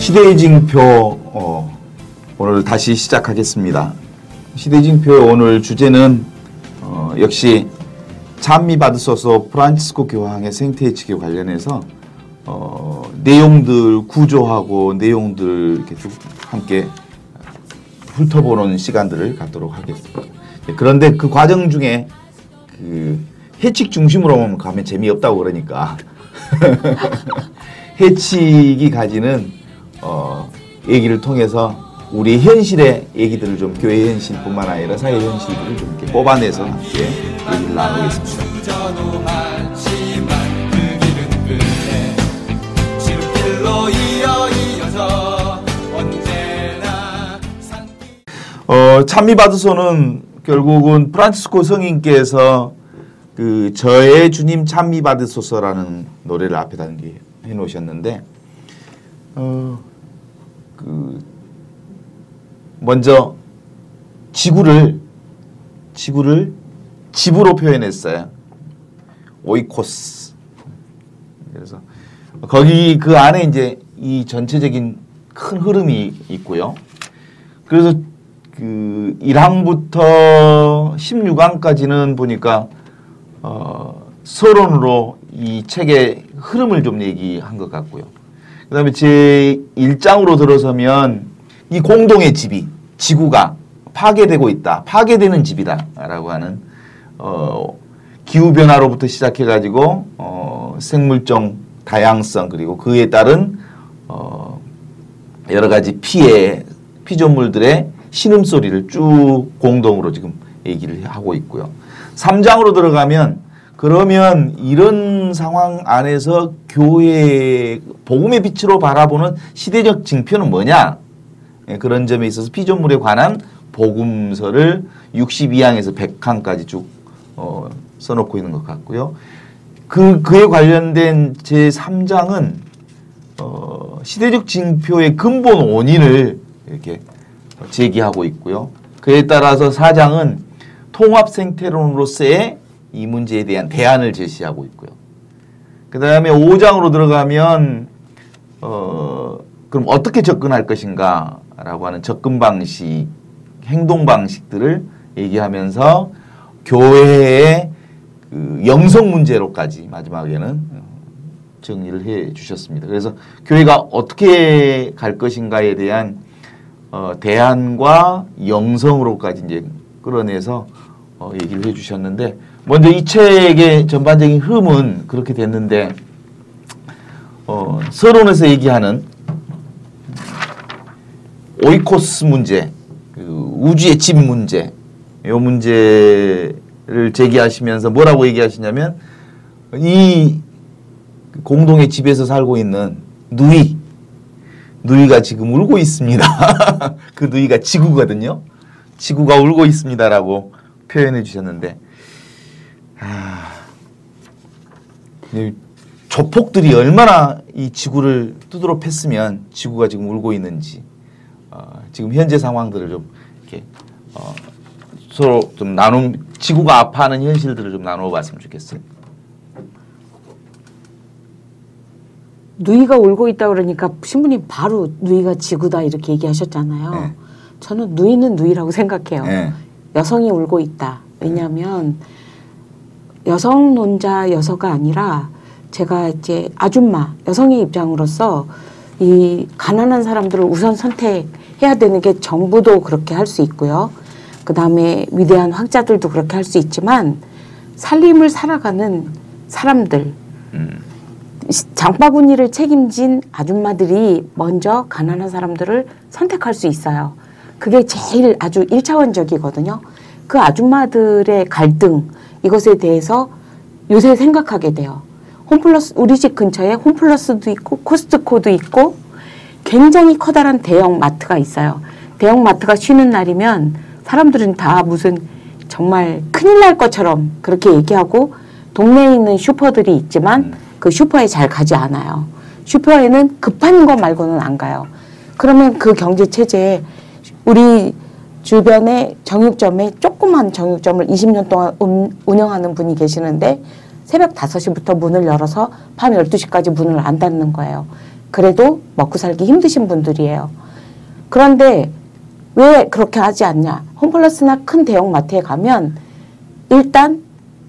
시대의 징표 오늘 다시 시작하겠습니다. 시대의 징표의 오늘 주제는 역시 찬미 받으소서 프란치스코 교황의 생태 예측에 관련해서 내용들 구조하고 내용들 이렇게 쭉 함께 훑어보는 시간들을 갖도록 하겠습니다. 그런데 그 과정 중에 그 해칙 중심으로 가면 재미없다고 그러니까 해칙이 가지는 얘기를 통해서 우리 현실의 얘기들을 좀 교회 현실뿐만 아니라 사회 현실들을 좀 이렇게 뽑아내서 함께 얘기를 나누겠습니다. 찬미 받으소는 결국은 프란치스코 성인께서 그 저의 주님 찬미 받으소서라는 노래를 앞에다 해 놓으셨는데 먼저 지구를 집으로 표현했어요. 오이코스. 그래서 거기 그 안에 이제 이 전체적인 큰 흐름이 있고요. 그래서 그 1항부터 16항까지는 보니까 서론으로 이 책의 흐름을 좀 얘기한 것 같고요. 그 다음에 제 1장으로 들어서면 이 공동의 집이 지구가 파괴되고 있다. 파괴되는 집이다. 라고 하는 기후변화로부터 시작해가지고 생물종 다양성 그리고 그에 따른 여러 가지 피조물들의 신음소리를 쭉 공동으로 지금 얘기를 하고 있고요. 3장으로 들어가면 그러면 이런 상황 안에서 교회의 복음의 빛으로 바라보는 시대적 징표는 뭐냐? 그런 점에 있어서 피조물에 관한 복음서를 62항에서 100항까지 쭉 써놓고 있는 것 같고요. 그에 관련된 제3장은 시대적 징표의 근본 원인을 이렇게 제기하고 있고요. 그에 따라서 4장은 통합 생태론으로서의 이 문제에 대한 대안을 제시하고 있고요. 그 다음에 5장으로 들어가면 그럼 어떻게 접근할 것인가 라고 하는 접근 방식, 행동 방식들을 얘기하면서 교회의 그 영성 문제로까지 마지막에는 정리를 해 주셨습니다. 그래서 교회가 어떻게 갈 것인가에 대한 대안과 영성으로까지 이제 끌어내서 얘기를 해 주셨는데 먼저 이 책의 전반적인 흐름은 그렇게 됐는데 서론에서 얘기하는 오이코스 문제, 우주의 집 문제, 이 문제를 제기하시면서 뭐라고 얘기하시냐면 이 공동의 집에서 살고 있는 누이가 지금 울고 있습니다. 그 누이가 지구거든요. 지구가 울고 있습니다라고 표현해 주셨는데 조폭들이 얼마나 이 지구를 두드러 팼으면 지구가 지금 울고 있는지 지금 현재 상황들을 좀 이렇게 서로 좀 지구가 아파하는 현실들을 좀 나누어 봤으면 좋겠어요. 누이가 울고 있다 그러니까 신부님 바로 누이가 지구다 이렇게 얘기하셨잖아요. 네. 저는 누이는 누이라고 생각해요. 네. 여성이 울고 있다. 왜냐하면 여성론자 여서가 아니라 제가 이제 아줌마 여성의 입장으로서 이 가난한 사람들을 우선 선택해야 되는 게 정부도 그렇게 할 수 있고요. 그 다음에 위대한 학자들도 그렇게 할 수 있지만 살림을 살아가는 사람들 장바구니를 책임진 아줌마들이 먼저 가난한 사람들을 선택할 수 있어요. 그게 제일 아주 1차원적이거든요. 그 아줌마들의 갈등 이것에 대해서 요새 생각하게 돼요. 홈플러스 우리 집 근처에 홈플러스도 있고 코스트코도 있고 굉장히 커다란 대형 마트가 있어요. 대형 마트가 쉬는 날이면 사람들은 다 무슨 정말 큰일 날 것처럼 그렇게 얘기하고 동네에 있는 슈퍼들이 있지만 그 슈퍼에 잘 가지 않아요. 슈퍼에는 급한 거 말고는 안 가요. 그러면 그 경제 체제에 우리 주변에 정육점에 조그만 정육점을 20년 동안 운영하는 분이 계시는데 새벽 5시부터 문을 열어서 밤 12시까지 문을 안 닫는 거예요. 그래도 먹고 살기 힘드신 분들이에요. 그런데 왜 그렇게 하지 않냐? 홈플러스나 큰 대형마트에 가면 일단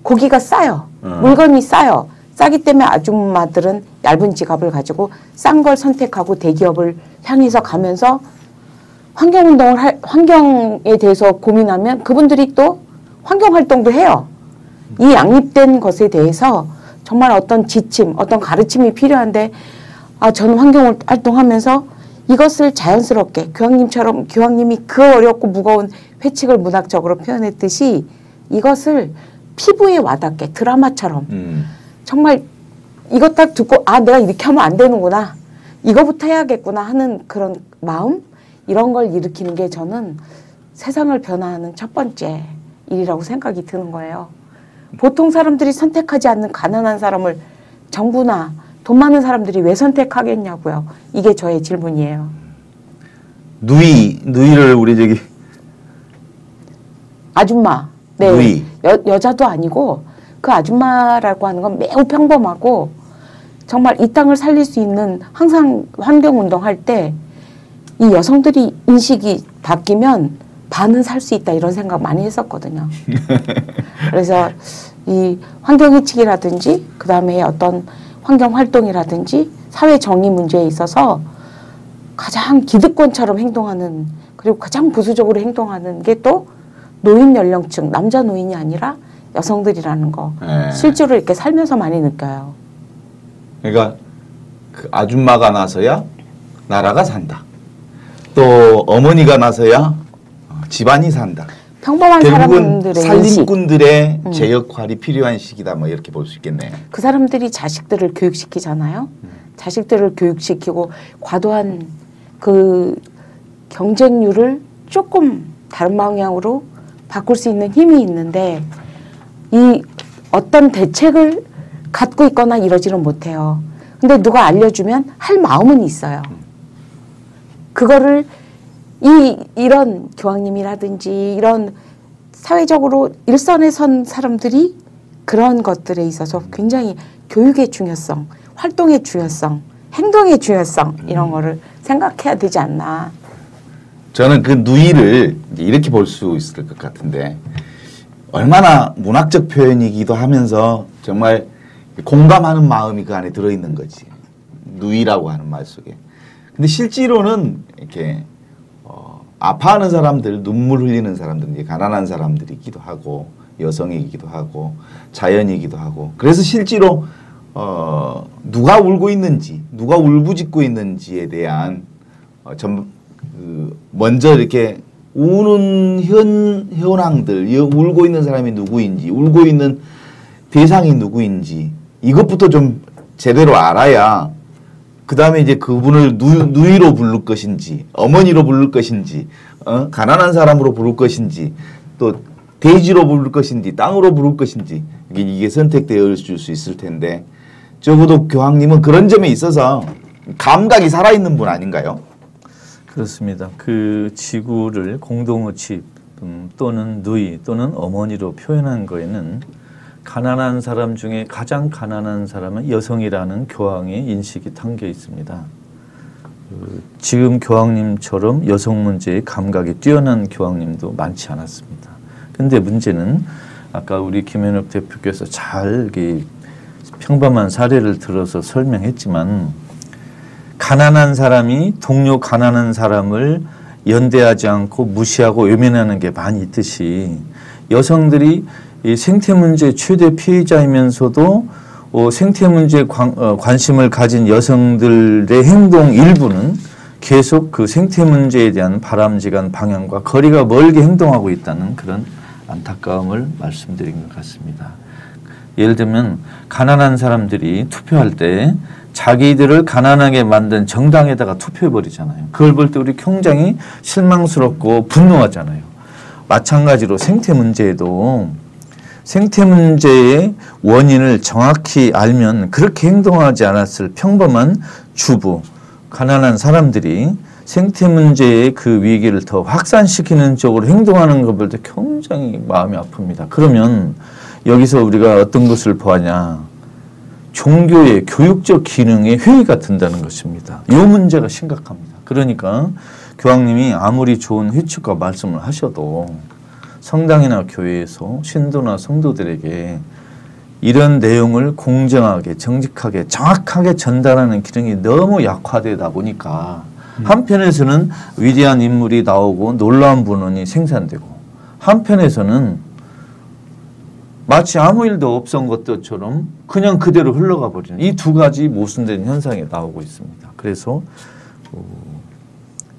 고기가 싸요. 물건이 싸요. 싸기 때문에 아줌마들은 얇은 지갑을 가지고 싼 걸 선택하고 대기업을 향해서 가면서 환경에 대해서 고민하면 그분들이 또 환경활동도 해요. 이 양립된 것에 대해서 정말 어떤 지침, 어떤 가르침이 필요한데 저는 환경활동하면서 이것을 자연스럽게 교황님이 그 어렵고 무거운 회칙을 문학적으로 표현했듯이 이것을 피부에 와닿게 드라마처럼 정말 이것 딱 듣고 내가 이렇게 하면 안 되는구나. 이거부터 해야겠구나 하는 그런 마음 이런 걸 일으키는 게 저는 세상을 변화하는 첫 번째 일이라고 생각이 드는 거예요. 보통 사람들이 선택하지 않는 가난한 사람을 정부나 돈 많은 사람들이 왜 선택하겠냐고요. 이게 저의 질문이에요. 누이를 우리 저기 아줌마. 네. 누이. 여자도 아니고 그 아줌마라고 하는 건 매우 평범하고 정말 이 땅을 살릴 수 있는 항상 환경운동할 때 이 여성들이 인식이 바뀌면 반은 살 수 있다 이런 생각 많이 했었거든요. 그래서 이 환경해치기라든지 그다음에 어떤 환경활동이라든지 사회정의 문제에 있어서 가장 기득권처럼 행동하는 그리고 가장 보수적으로 행동하는 게 또 노인 연령층, 남자 노인이 아니라 여성들이라는 거 네. 실제로 이렇게 살면서 많이 느껴요. 그러니까 그 아줌마가 나서야 나라가 산다. 또 어머니가 나서야 집안이 산다. 평범한 대부분 사람들의 살림꾼들의 제 역할이 필요한 시기다. 뭐 이렇게 볼 수 있겠네요. 그 사람들이 자식들을 교육시키잖아요. 자식들을 교육시키고 과도한 그 경쟁률을 조금 다른 방향으로 바꿀 수 있는 힘이 있는데 이 어떤 대책을 갖고 있거나 이러지는 못해요. 근데 누가 알려주면 할 마음은 있어요. 그거를 이런 교황님이라든지 이런 사회적으로 일선에 선 사람들이 그런 것들에 있어서 굉장히 교육의 중요성, 활동의 중요성, 행동의 중요성 이런 거를 생각해야 되지 않나. 저는 그 누이를 이렇게 볼 수 있을 것 같은데 얼마나 문학적 표현이기도 하면서 정말 공감하는 마음이 그 안에 들어있는 거지. 누이라고 하는 말 속에. 근데 실제로는 이렇게 아파하는 사람들, 눈물 흘리는 사람들, 이제 가난한 사람들이기도 하고 여성이기도 하고 자연이기도 하고 그래서 실제로 누가 울고 있는지, 누가 울부짖고 있는지에 대한 먼저 이렇게 우는 현황들, 울고 있는 사람이 누구인지, 울고 있는 대상이 누구인지 이것부터 좀 제대로 알아야 그 다음에 이제 그분을 누이로 부를 것인지, 어머니로 부를 것인지, 가난한 사람으로 부를 것인지, 또 대지로 부를 것인지, 땅으로 부를 것인지 이게 선택되어 줄 수 있을 텐데 적어도 교황님은 그런 점에 있어서 감각이 살아있는 분 아닌가요? 그렇습니다. 그 지구를 공동의치 또는 누이 또는 어머니로 표현한 거에는 가난한 사람 중에 가장 가난한 사람은 여성이라는 교황의 인식이 담겨 있습니다. 지금 교황님처럼 여성 문제에 감각이 뛰어난 교황님도 많지 않았습니다. 근데 문제는 아까 우리 김현욱 대표께서 잘 평범한 사례를 들어서 설명했지만 가난한 사람이 동료 가난한 사람을 연대하지 않고 무시하고 외면하는 게 많이 있듯이 여성들이 이 생태 문제 최대 피해자이면서도 생태 문제에 관심을 가진 여성들의 행동 일부는 계속 그 생태 문제에 대한 바람직한 방향과 거리가 멀게 행동하고 있다는 그런 안타까움을 말씀드린 것 같습니다. 예를 들면 가난한 사람들이 투표할 때 자기들을 가난하게 만든 정당에다가 투표해버리잖아요. 그걸 볼 때 우리 굉장히 실망스럽고 분노하잖아요. 마찬가지로 생태 문제에도 생태 문제의 원인을 정확히 알면 그렇게 행동하지 않았을 평범한 주부, 가난한 사람들이 생태 문제의 그 위기를 더 확산시키는 쪽으로 행동하는 걸 볼 때 굉장히 마음이 아픕니다. 그러면 여기서 우리가 어떤 것을 보았냐. 종교의 교육적 기능에 회의가 든다는 것입니다. 이 문제가 심각합니다. 그러니까 교황님이 아무리 좋은 회칙과 말씀을 하셔도 성당이나 교회에서 신도나 성도들에게 이런 내용을 공정하게 정직하게 정확하게 전달하는 기능이 너무 약화되다 보니까 한편에서는 위대한 인물이 나오고 놀라운 분원이 생산되고 한편에서는 마치 아무 일도 없었던 것처럼 그냥 그대로 흘러가 버리는 이 두 가지 모순된 현상이 나오고 있습니다. 그래서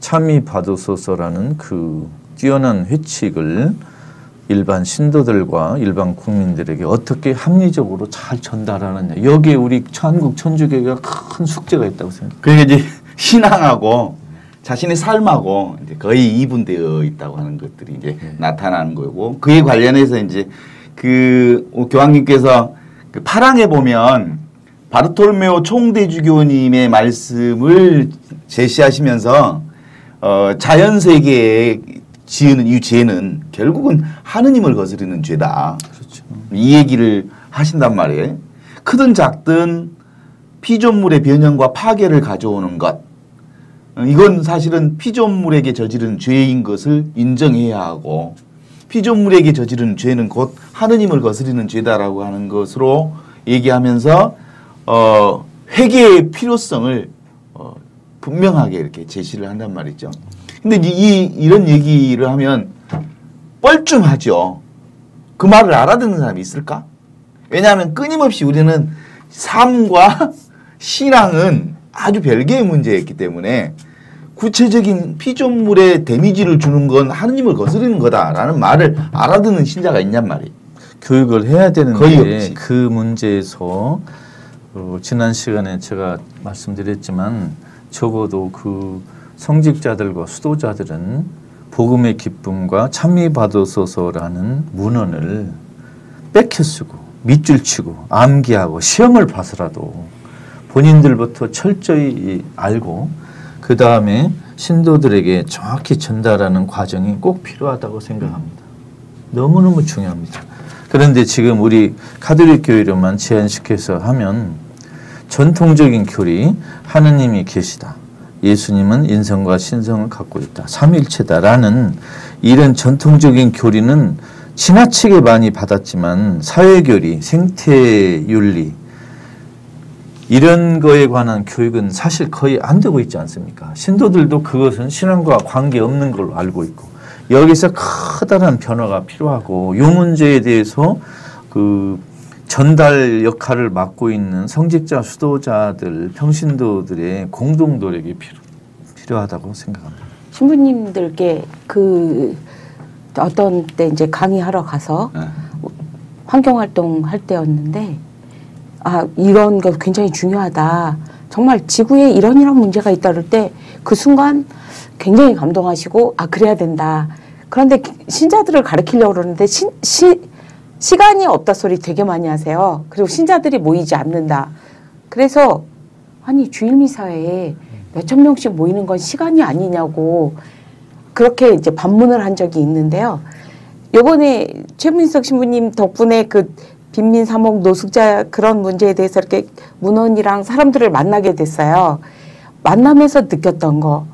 참이 받으소서라는 그 뛰어난 회칙을 일반 신도들과 일반 국민들에게 어떻게 합리적으로 잘 전달하느냐. 여기에 우리 한국 천주교가 큰 숙제가 있다고 생각합니다. 그러니까 이제 신앙하고 자신의 삶하고 이제 거의 이분되어 있다고 하는 것들이 이제 나타나는 거고 그에 관련해서 이제 그 교황님께서 그 파랑에 보면 바르톨메오 총대주교님의 말씀을 제시하시면서 자연 세계에 지으는 이 죄는 결국은 하느님을 거스르는 죄다. 그렇죠. 이 얘기를 하신단 말이에요. 크든 작든 피조물의 변형과 파괴를 가져오는 것. 이건 사실은 피조물에게 저지른 죄인 것을 인정해야 하고 피조물에게 저지른 죄는 곧 하느님을 거스르는 죄다라고 하는 것으로 얘기하면서 회개의 필요성을 분명하게 이렇게 제시를 한단 말이죠. 근데 이런 얘기를 하면 뻘쭘하죠. 그 말을 알아듣는 사람이 있을까? 왜냐하면 끊임없이 우리는 삶과 신앙은 아주 별개의 문제였기 때문에 구체적인 피조물에 데미지를 주는 건 하느님을 거스르는 거다라는 말을 알아듣는 신자가 있냔 말이에요. 교육을 해야 거의 되는데 없지. 그 문제에서 지난 시간에 제가 말씀드렸지만 적어도 그 성직자들과 수도자들은 복음의 기쁨과 찬미 받으소서라는 문헌을 뺏겨쓰고 밑줄 치고 암기하고 시험을 봐서라도 본인들부터 철저히 알고 그 다음에 신도들에게 정확히 전달하는 과정이 꼭 필요하다고 생각합니다. 너무너무 중요합니다. 그런데 지금 우리 가톨릭 교회로만 제한시켜서 하면 전통적인 교리 하느님이 계시다. 예수님은 인성과 신성을 갖고 있다. 삼위일체다라는 이런 전통적인 교리는 지나치게 많이 받았지만 사회교리, 생태윤리 이런 거에 관한 교육은 사실 거의 안 되고 있지 않습니까? 신도들도 그것은 신앙과 관계없는 걸로 알고 있고 여기서 커다란 변화가 필요하고 이 문제에 대해서 그 전달 역할을 맡고 있는 성직자, 수도자들, 평신도들의 공동 노력이 필요하다고 생각합니다. 신부님들께 그 어떤 때 이제 강의하러 가서 환경활동 할 때였는데 이런 거 굉장히 중요하다. 정말 지구에 이런 문제가 있다 그럴 때 그 순간 굉장히 감동하시고 그래야 된다. 그런데 신자들을 가르치려고 그러는데 시간이 없다 소리 되게 많이 하세요. 그리고 신자들이 모이지 않는다. 그래서 주일미사에 몇천 명씩 모이는 건 시간이 아니냐고 그렇게 이제 반문을 한 적이 있는데요. 요번에 최문석 신부님 덕분에 그 빈민 사목 노숙자 그런 문제에 대해서 이렇게 문헌이랑 사람들을 만나게 됐어요. 만나면서 느꼈던 거.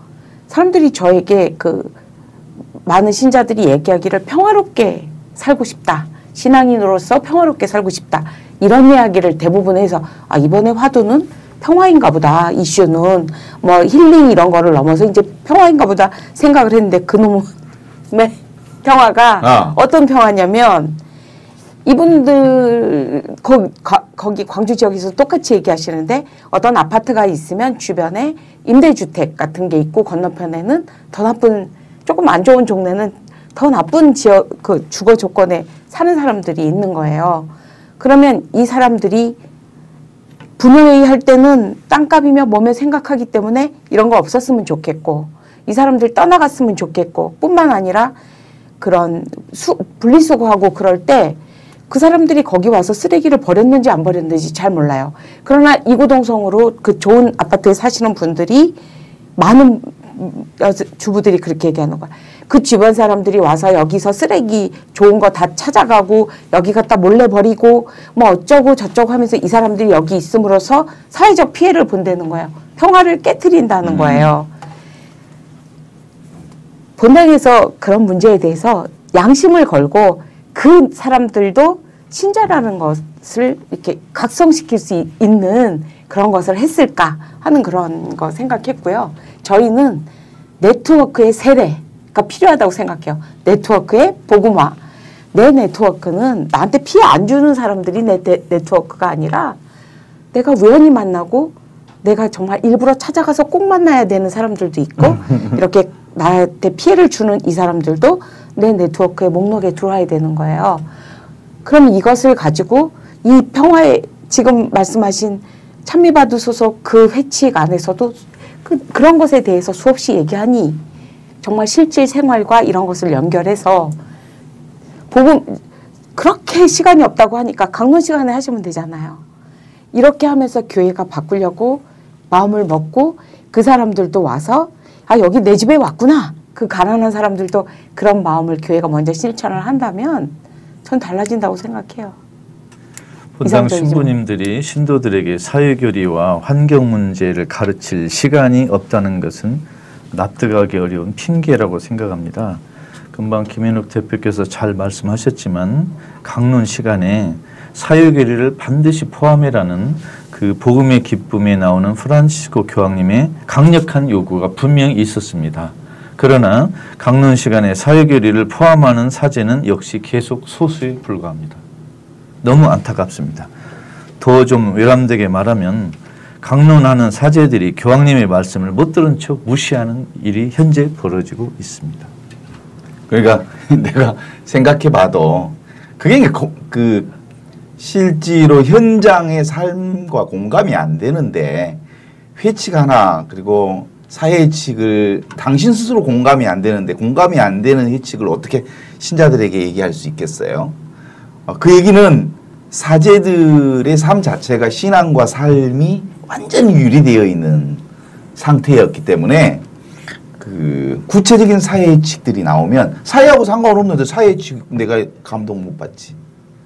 사람들이 저에게 그 많은 신자들이 얘기하기를 평화롭게 살고 싶다. 신앙인으로서 평화롭게 살고 싶다. 이런 이야기를 대부분 해서 이번에 화두는 평화인가 보다. 이슈는 뭐 힐링 이런 거를 넘어서 이제 평화인가 보다 생각을 했는데 그놈의 평화가 어떤 평화냐면 이분들 거기 광주 지역에서 똑같이 얘기하시는데 어떤 아파트가 있으면 주변에 임대주택 같은 게 있고 건너편에는 더 나쁜 조금 안 좋은 동네는 더 나쁜 지역 그 주거 조건에 사는 사람들이 있는 거예요. 그러면 이 사람들이 분회의 할 때는 땅값이며 뭐며 생각하기 때문에 이런 거 없었으면 좋겠고 이 사람들 떠나갔으면 좋겠고 뿐만 아니라 그런 분리수거하고 그럴 때 그 사람들이 거기 와서 쓰레기를 버렸는지 안 버렸는지 잘 몰라요. 그러나 이구동성으로 그 좋은 아파트에 사시는 분들이 많은 주부들이 그렇게 얘기하는 거야. 그 주변 사람들이 와서 여기서 쓰레기 좋은 거 다 찾아가고 여기 갖다 몰래 버리고 뭐 어쩌고 저쩌고 하면서 이 사람들이 여기 있음으로써 사회적 피해를 본다는 거예요. 평화를 깨트린다는 거예요. 본당에서 그런 문제에 대해서 양심을 걸고 그 사람들도 신자라는 것을 이렇게 각성시킬 수 있는 그런 것을 했을까 하는 그런 거 생각했고요. 저희는 네트워크의 세례가 필요하다고 생각해요. 네트워크의 복음화. 내 네트워크는 나한테 피해 안 주는 사람들이 내 네트워크가 아니라 내가 우연히 만나고 내가 정말 일부러 찾아가서 꼭 만나야 되는 사람들도 있고 이렇게 나한테 피해를 주는 이 사람들도 내 네트워크의 목록에 들어와야 되는 거예요. 그럼 이것을 가지고 이 평화의 지금 말씀하신 찬미바두 소속 그 회칙 안에서도 그런 것에 대해서 수없이 얘기하니 정말 실질 생활과 이런 것을 연결해서 복음 그렇게 시간이 없다고 하니까 강론 시간에 하시면 되잖아요. 이렇게 하면서 교회가 바꾸려고 마음을 먹고 그 사람들도 와서 아 여기 내 집에 왔구나. 그 가난한 사람들도 그런 마음을 교회가 먼저 실천을 한다면 전 달라진다고 생각해요. 본당 신부님들이 신도들에게 사회교리와 환경 문제를 가르칠 시간이 없다는 것은 납득하기 어려운 핑계라고 생각합니다. 금방 김현욱 대표께서 잘 말씀하셨지만 강론 시간에 사회교리를 반드시 포함해라는 그 복음의 기쁨에 나오는 프란치스코 교황님의 강력한 요구가 분명히 있었습니다. 그러나 강론 시간에 사회교리를 포함하는 사제는 역시 계속 소수에 불과합니다. 너무 안타깝습니다. 더 좀 외람되게 말하면 강론하는 사제들이 교황님의 말씀을 못 들은 척 무시하는 일이 현재 벌어지고 있습니다. 그러니까 내가 생각해봐도 그게 그 실제로 현장의 삶과 공감이 안 되는데 회칙 하나 그리고 사회칙을 당신 스스로 공감이 안 되는데 공감이 안 되는 회칙을 어떻게 신자들에게 얘기할 수 있겠어요? 그 얘기는 사제들의 삶 자체가 신앙과 삶이 완전히 유리되어 있는 상태였기 때문에 그 구체적인 사회칙들이 나오면 사회하고 상관없는데 사회칙 내가 감동 못 받지.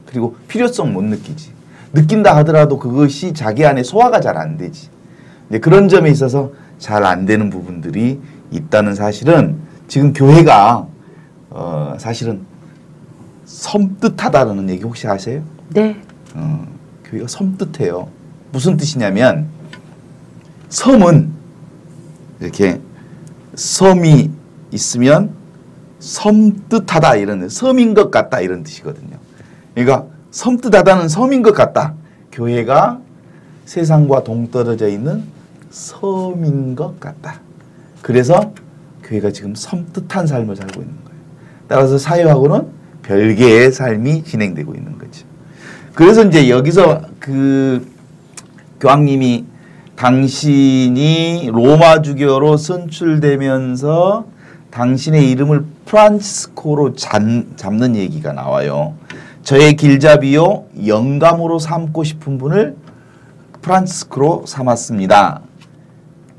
그리고 필요성 못 느끼지. 느낀다 하더라도 그것이 자기 안에 소화가 잘 안 되지. 근데 그런 점에 있어서 잘 안 되는 부분들이 있다는 사실은 지금 교회가 사실은 섬뜩하다는 얘기 혹시 아세요? 네. 교회가 섬뜩해요. 무슨 뜻이냐면 섬은 이렇게 섬이 있으면 섬뜩하다 이런 섬인 것 같다 이런 뜻이거든요. 그러니까 섬뜩하다는 섬인 것 같다. 교회가 세상과 동떨어져 있는 섬인 것 같다. 그래서 교회가 지금 섬뜩한 삶을 살고 있는 거예요. 따라서 사회하고는 별개의 삶이 진행되고 있는 거죠. 그래서 이제 여기서 그 교황님이 당신이 로마 주교로 선출되면서 당신의 이름을 프란치스코로 잡는 얘기가 나와요. 저의 길잡이요 영감으로 삼고 싶은 분을 프란치스코로 삼았습니다.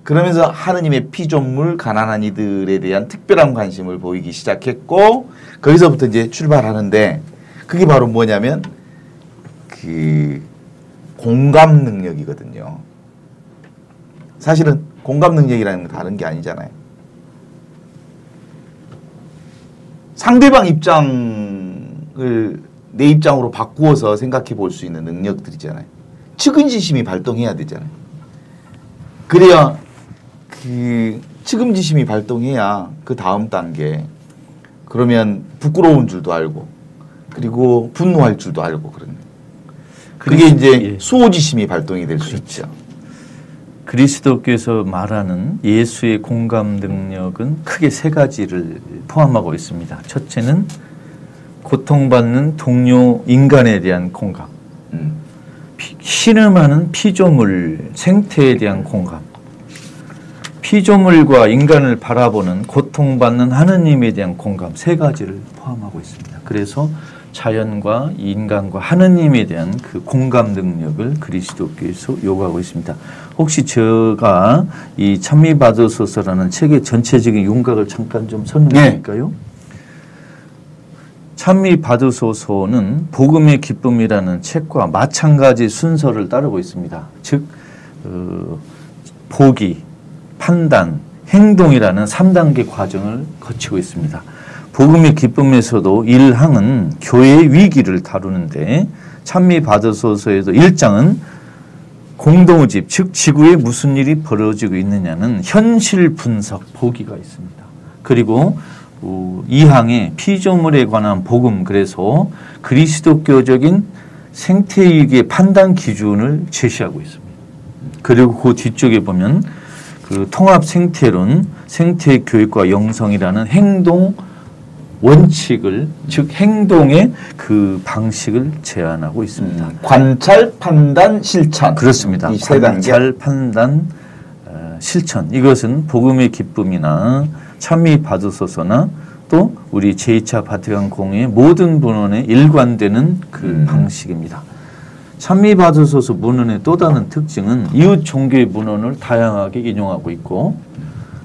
그러면서 하느님의 피조물 가난한 이들에 대한 특별한 관심을 보이기 시작했고 거기서부터 이제 출발하는데 그게 바로 뭐냐면 그 공감 능력이거든요. 사실은 공감 능력이라는 건 다른 게 아니잖아요. 상대방 입장을 내 입장으로 바꾸어서 생각해 볼 수 있는 능력들이잖아요. 측은지심이 발동해야 되잖아요. 그래야 그 측은지심이 발동해야 그 다음 단계 그러면 부끄러운 줄도 알고 그리고 분노할 줄도 알고 그러는 그게 이제 수호지심이 발동이 될 수 있죠. 그리스도께서 말하는 예수의 공감 능력은 크게 세 가지를 포함하고 있습니다. 첫째는 고통받는 동료 인간에 대한 공감, 신음하는 피조물 생태에 대한 공감, 피조물과 인간을 바라보는 고통받는 하느님에 대한 공감 세 가지를 포함하고 있습니다. 그래서 자연과 인간과 하느님에 대한 그 공감 능력을 그리스도께서 요구하고 있습니다. 혹시 제가 이 찬미 받으소서라는 책의 전체적인 윤곽을 잠깐 좀 설명해 드릴까요? 찬미 받으소서는 복음의 기쁨이라는 책과 마찬가지 순서를 따르고 있습니다. 즉 보기, 판단, 행동이라는 3단계 과정을 거치고 있습니다. 복음의 기쁨에서도 1항은 교회의 위기를 다루는데 찬미 받으소서에도 1장은 공동의 집, 즉 지구에 무슨 일이 벌어지고 있느냐는 현실 분석, 보기가 있습니다. 그리고 2항에 피조물에 관한 복음, 그래서 그리스도교적인 생태위기의 판단 기준을 제시하고 있습니다. 그리고 그 뒤쪽에 보면 그 통합 생태론, 생태 교육과 영성이라는 행동 원칙을, 즉 행동의 그 방식을 제안하고 있습니다. 관찰, 판단, 실천. 그렇습니다. 이 세 단계. 관찰, 판단, 실천. 이것은 복음의 기쁨이나 찬미 받으소서나 또 우리 제2차 바티칸 공회의 모든 문헌에 일관되는 그 방식입니다. 찬미 받으소서 문헌의 또 다른 특징은 이웃 종교의 문헌을 다양하게 인용하고 있고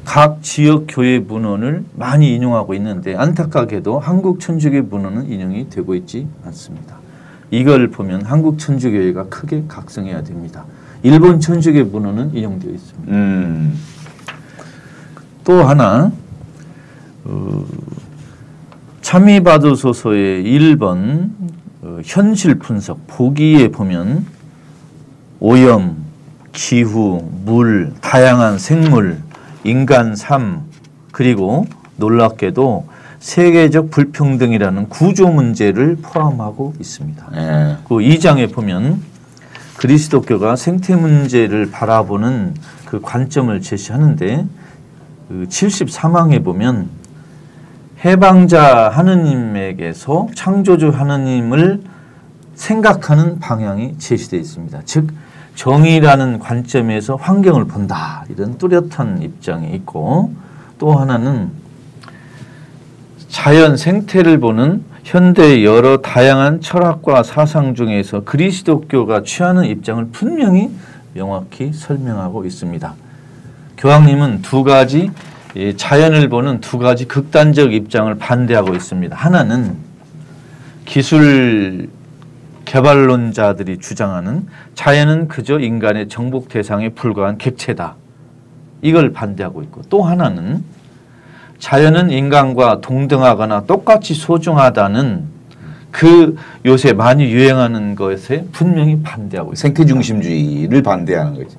각 지역 교회 문헌을 많이 인용하고 있는데 안타깝게도 한국 천주교 문헌은 인용이 되고 있지 않습니다. 이걸 보면 한국 천주교회가 크게 각성해야 됩니다. 일본 천주교 문헌은 인용되어 있습니다. 또 하나 찬미 받으소서의 1번 현실 분석 보기에 보면 오염, 기후, 물, 다양한 생물, 인간 삶, 그리고 놀랍게도 세계적 불평등이라는 구조 문제를 포함하고 있습니다. 그 2장에 보면 그리스도교가 생태 문제를 바라보는 그 관점을 제시하는데 그 73항에 보면 해방자 하느님에게서 창조주 하느님을 생각하는 방향이 제시되어 있습니다. 즉 정의라는 관점에서 환경을 본다, 이런 뚜렷한 입장이 있고, 또 하나는 자연 생태를 보는 현대의 여러 다양한 철학과 사상 중에서 그리스도교가 취하는 입장을 분명히 명확히 설명하고 있습니다. 교황님은 두 가지 자연을 보는 두 가지 극단적 입장을 반대하고 있습니다. 하나는 기술 개발론자들이 주장하는 자연은 그저 인간의 정복 대상에 불과한 객체다. 이걸 반대하고 있고, 또 하나는 자연은 인간과 동등하거나 똑같이 소중하다는 그 요새 많이 유행하는 것에 분명히 반대하고 있습니다. 생태중심주의를 반대하는 거죠.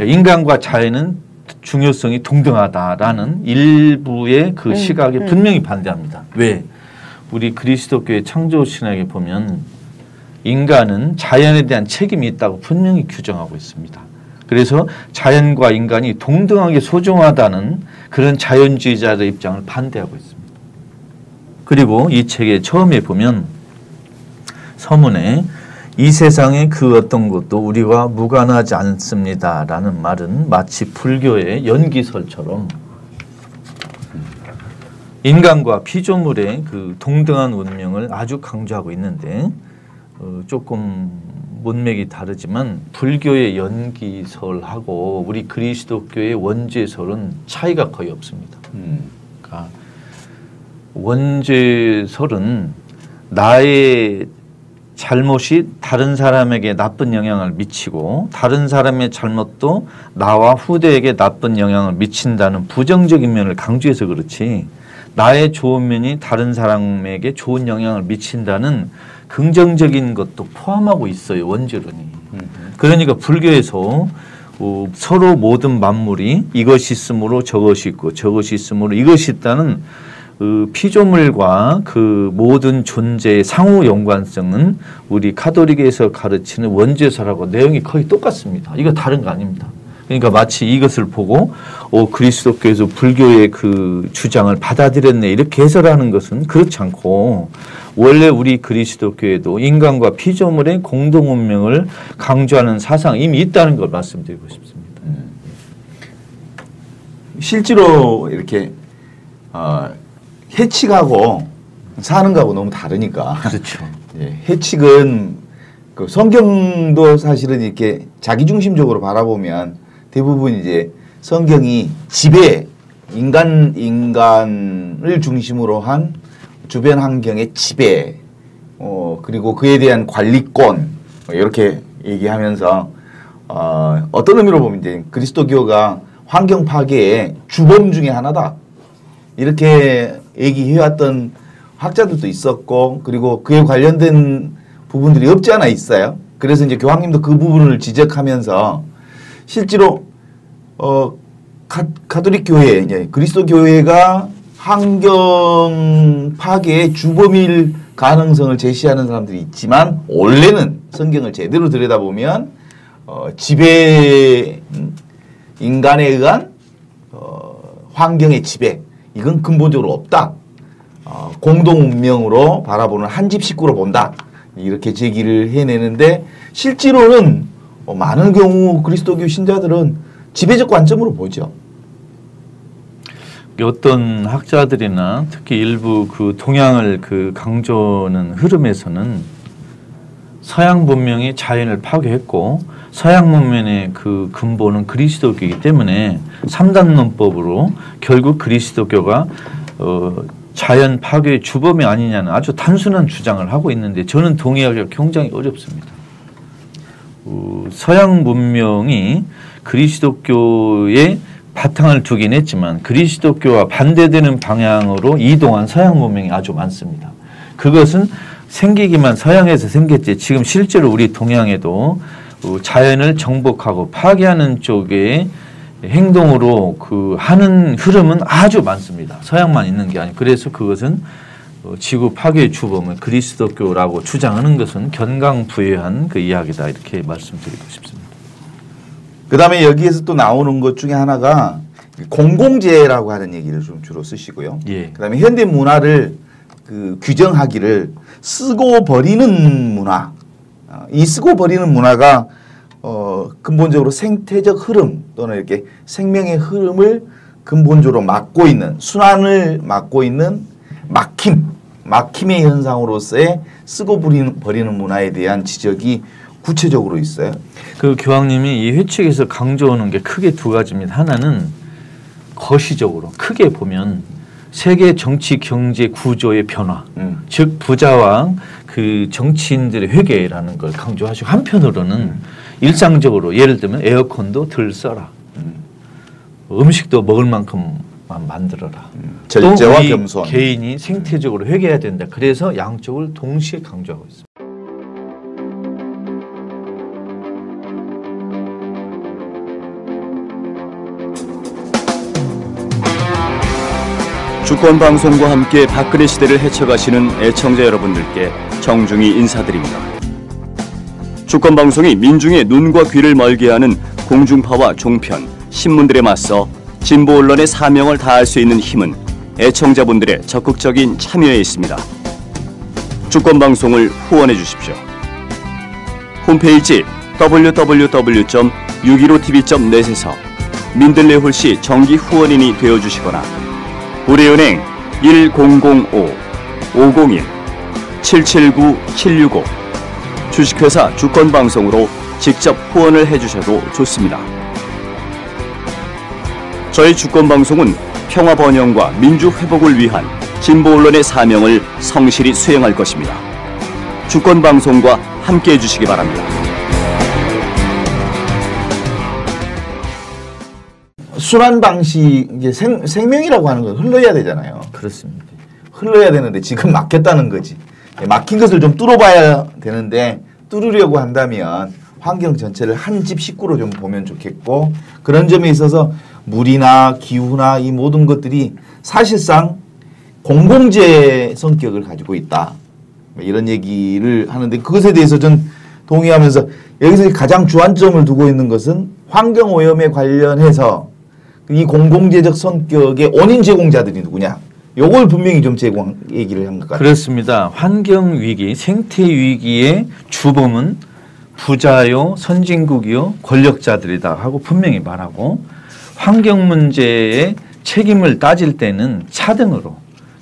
인간과 자연은 중요성이 동등하다라는 일부의 그 시각에 분명히 반대합니다. 왜? 우리 그리스도교의 창조신학에 보면 인간은 자연에 대한 책임이 있다고 분명히 규정하고 있습니다. 그래서 자연과 인간이 동등하게 소중하다는 그런 자연주의자들의 입장을 반대하고 있습니다. 그리고 이 책의 처음에 보면 서문에 이 세상의 그 어떤 것도 우리와 무관하지 않습니다라는 말은 마치 불교의 연기설처럼 인간과 피조물의 그 동등한 운명을 아주 강조하고 있는데 조금 문맥이 다르지만 불교의 연기설하고 우리 그리스도교의 원죄설은 차이가 거의 없습니다. 그러니까 원죄설은 나의 잘못이 다른 사람에게 나쁜 영향을 미치고 다른 사람의 잘못도 나와 후대에게 나쁜 영향을 미친다는 부정적인 면을 강조해서 그렇지, 나의 좋은 면이 다른 사람에게 좋은 영향을 미친다는 긍정적인 것도 포함하고 있어요, 원죄론이. 그러니까 불교에서 서로 모든 만물이 이것이 있으므로 저것이 있고 저것이 있으므로 이것이 있다는 그 피조물과 그 모든 존재의 상호 연관성은 우리 카톨릭에서 가르치는 원죄설하고 내용이 거의 똑같습니다. 이거 다른 거 아닙니다. 그러니까 마치 이것을 보고 그리스도교에서 불교의 그 주장을 받아들였네 이렇게 해설하는 것은 그렇지 않고, 원래 우리 그리스도교에도 인간과 피조물의 공동 운명을 강조하는 사상이 이미 있다는 걸 말씀드리고 싶습니다. 실제로 이렇게 해치가고 사는 거하고 너무 다르니까. 그렇죠. 예, 해칙은 그 성경도 사실은 이렇게 자기중심적으로 바라보면 대부분 이제 성경이 지배 인간을 중심으로 한 주변 환경의 지배 그리고 그에 대한 관리권 이렇게 얘기하면서 어떤 의미로 보면 이제 그리스도교가 환경 파괴의 주범 중에 하나다 이렇게 얘기해왔던 학자들도 있었고 그리고 그에 관련된 부분들이 없지 않아 있어요. 그래서 이제 교황님도 그 부분을 지적하면서 실제로 가톨릭 교회 이제 그리스도 교회가 환경 파괴의 주범일 가능성을 제시하는 사람들이 있지만 원래는 성경을 제대로 들여다보면 지배 인간에 의한 환경의 지배 이건 근본적으로 없다. 공동 운명으로 바라보는 한 집 식구로 본다. 이렇게 제기를 해내는데 실제로는 많은 경우 그리스도교 신자들은 지배적 관점으로 보죠. 어떤 학자들이나 특히 일부 그 동양을 그 강조하는 흐름에서는 서양 문명이 자연을 파괴했고 서양 문명의 그 근본은 그리스도교이기 때문에 3단 논법으로 결국 그리스도교가 자연 파괴의 주범이 아니냐는 아주 단순한 주장을 하고 있는데 저는 동의하기가 굉장히 어렵습니다. 서양 문명이 그리스도교의 바탕을 두긴 했지만 그리스도교와 반대되는 방향으로 이동한 서양 문명이 아주 많습니다. 그것은 생기기만 서양에서 생겼지 지금 실제로 우리 동양에도 자연을 정복하고 파괴하는 쪽의 행동으로 그 하는 흐름은 아주 많습니다. 서양만 있는 게 아니고 그래서 그것은 지구 파괴의 주범을 그리스도교라고 주장하는 것은 견강부회한 그 이야기다 이렇게 말씀드리고 싶습니다. 그 다음에 여기에서 또 나오는 것 중에 하나가 공공재라고 하는 얘기를 좀 주로 쓰시고요. 예. 그 다음에 현대 문화를 그 규정하기를 쓰고 버리는 문화. 이 쓰고 버리는 문화가 근본적으로 생태적 흐름 또는 이렇게 생명의 흐름을 근본적으로 막고 있는 순환을 막고 있는 막힘의 현상으로서의 쓰고 버리는 문화에 대한 지적이 구체적으로 있어요. 그 교황님이 이 회칙에서 강조하는 게 크게 두 가지입니다. 하나는 거시적으로 크게 보면 세계 정치 경제 구조의 변화, 즉 부자와 그 정치인들의 회개라는 걸 강조하시고 한편으로는 일상적으로 예를 들면 에어컨도 덜 써라, 음식도 먹을 만큼만 만들어라. 절제와 또 겸손. 개인이 생태적으로 회개해야 된다. 그래서 양쪽을 동시에 강조하고 있습니다. 주권방송과 함께 박근혜 시대를 헤쳐가시는 애청자 여러분들께 정중히 인사드립니다. 주권방송이 민중의 눈과 귀를 멀게 하는 공중파와 종편, 신문들에 맞서 진보 언론의 사명을 다할 수 있는 힘은 애청자분들의 적극적인 참여에 있습니다. 주권방송을 후원해 주십시오. 홈페이지 www.615tv.net에서 민들레 홀씨 정기 후원인이 되어주시거나 우리은행 1005-501-779-765 주식회사 주권방송으로 직접 후원을 해주셔도 좋습니다. 저희 주권방송은 평화번영과 민주회복을 위한 진보 언론의 사명을 성실히 수행할 것입니다. 주권방송과 함께해 주시기 바랍니다. 순환 방식 이게 생명이라고 하는 건 흘러야 되잖아요. 그렇습니다. 흘러야 되는데 지금 막혔다는 거지. 막힌 것을 좀 뚫어봐야 되는데 뚫으려고 한다면 환경 전체를 한 집 식구로 좀 보면 좋겠고 그런 점에 있어서 물이나 기후나 이 모든 것들이 사실상 공공재 성격을 가지고 있다. 이런 얘기를 하는데 그것에 대해서 전 동의하면서 여기서 가장 주안점을 두고 있는 것은 환경오염에 관련해서 이 공공재적 성격의 원인 제공자들이 누구냐. 요걸 분명히 좀 얘기를 한 것 같아요. 그렇습니다. 환경위기, 생태위기의 주범은 부자요, 선진국이요, 권력자들이다 하고 분명히 말하고 환경 문제의 책임을 따질 때는 차등으로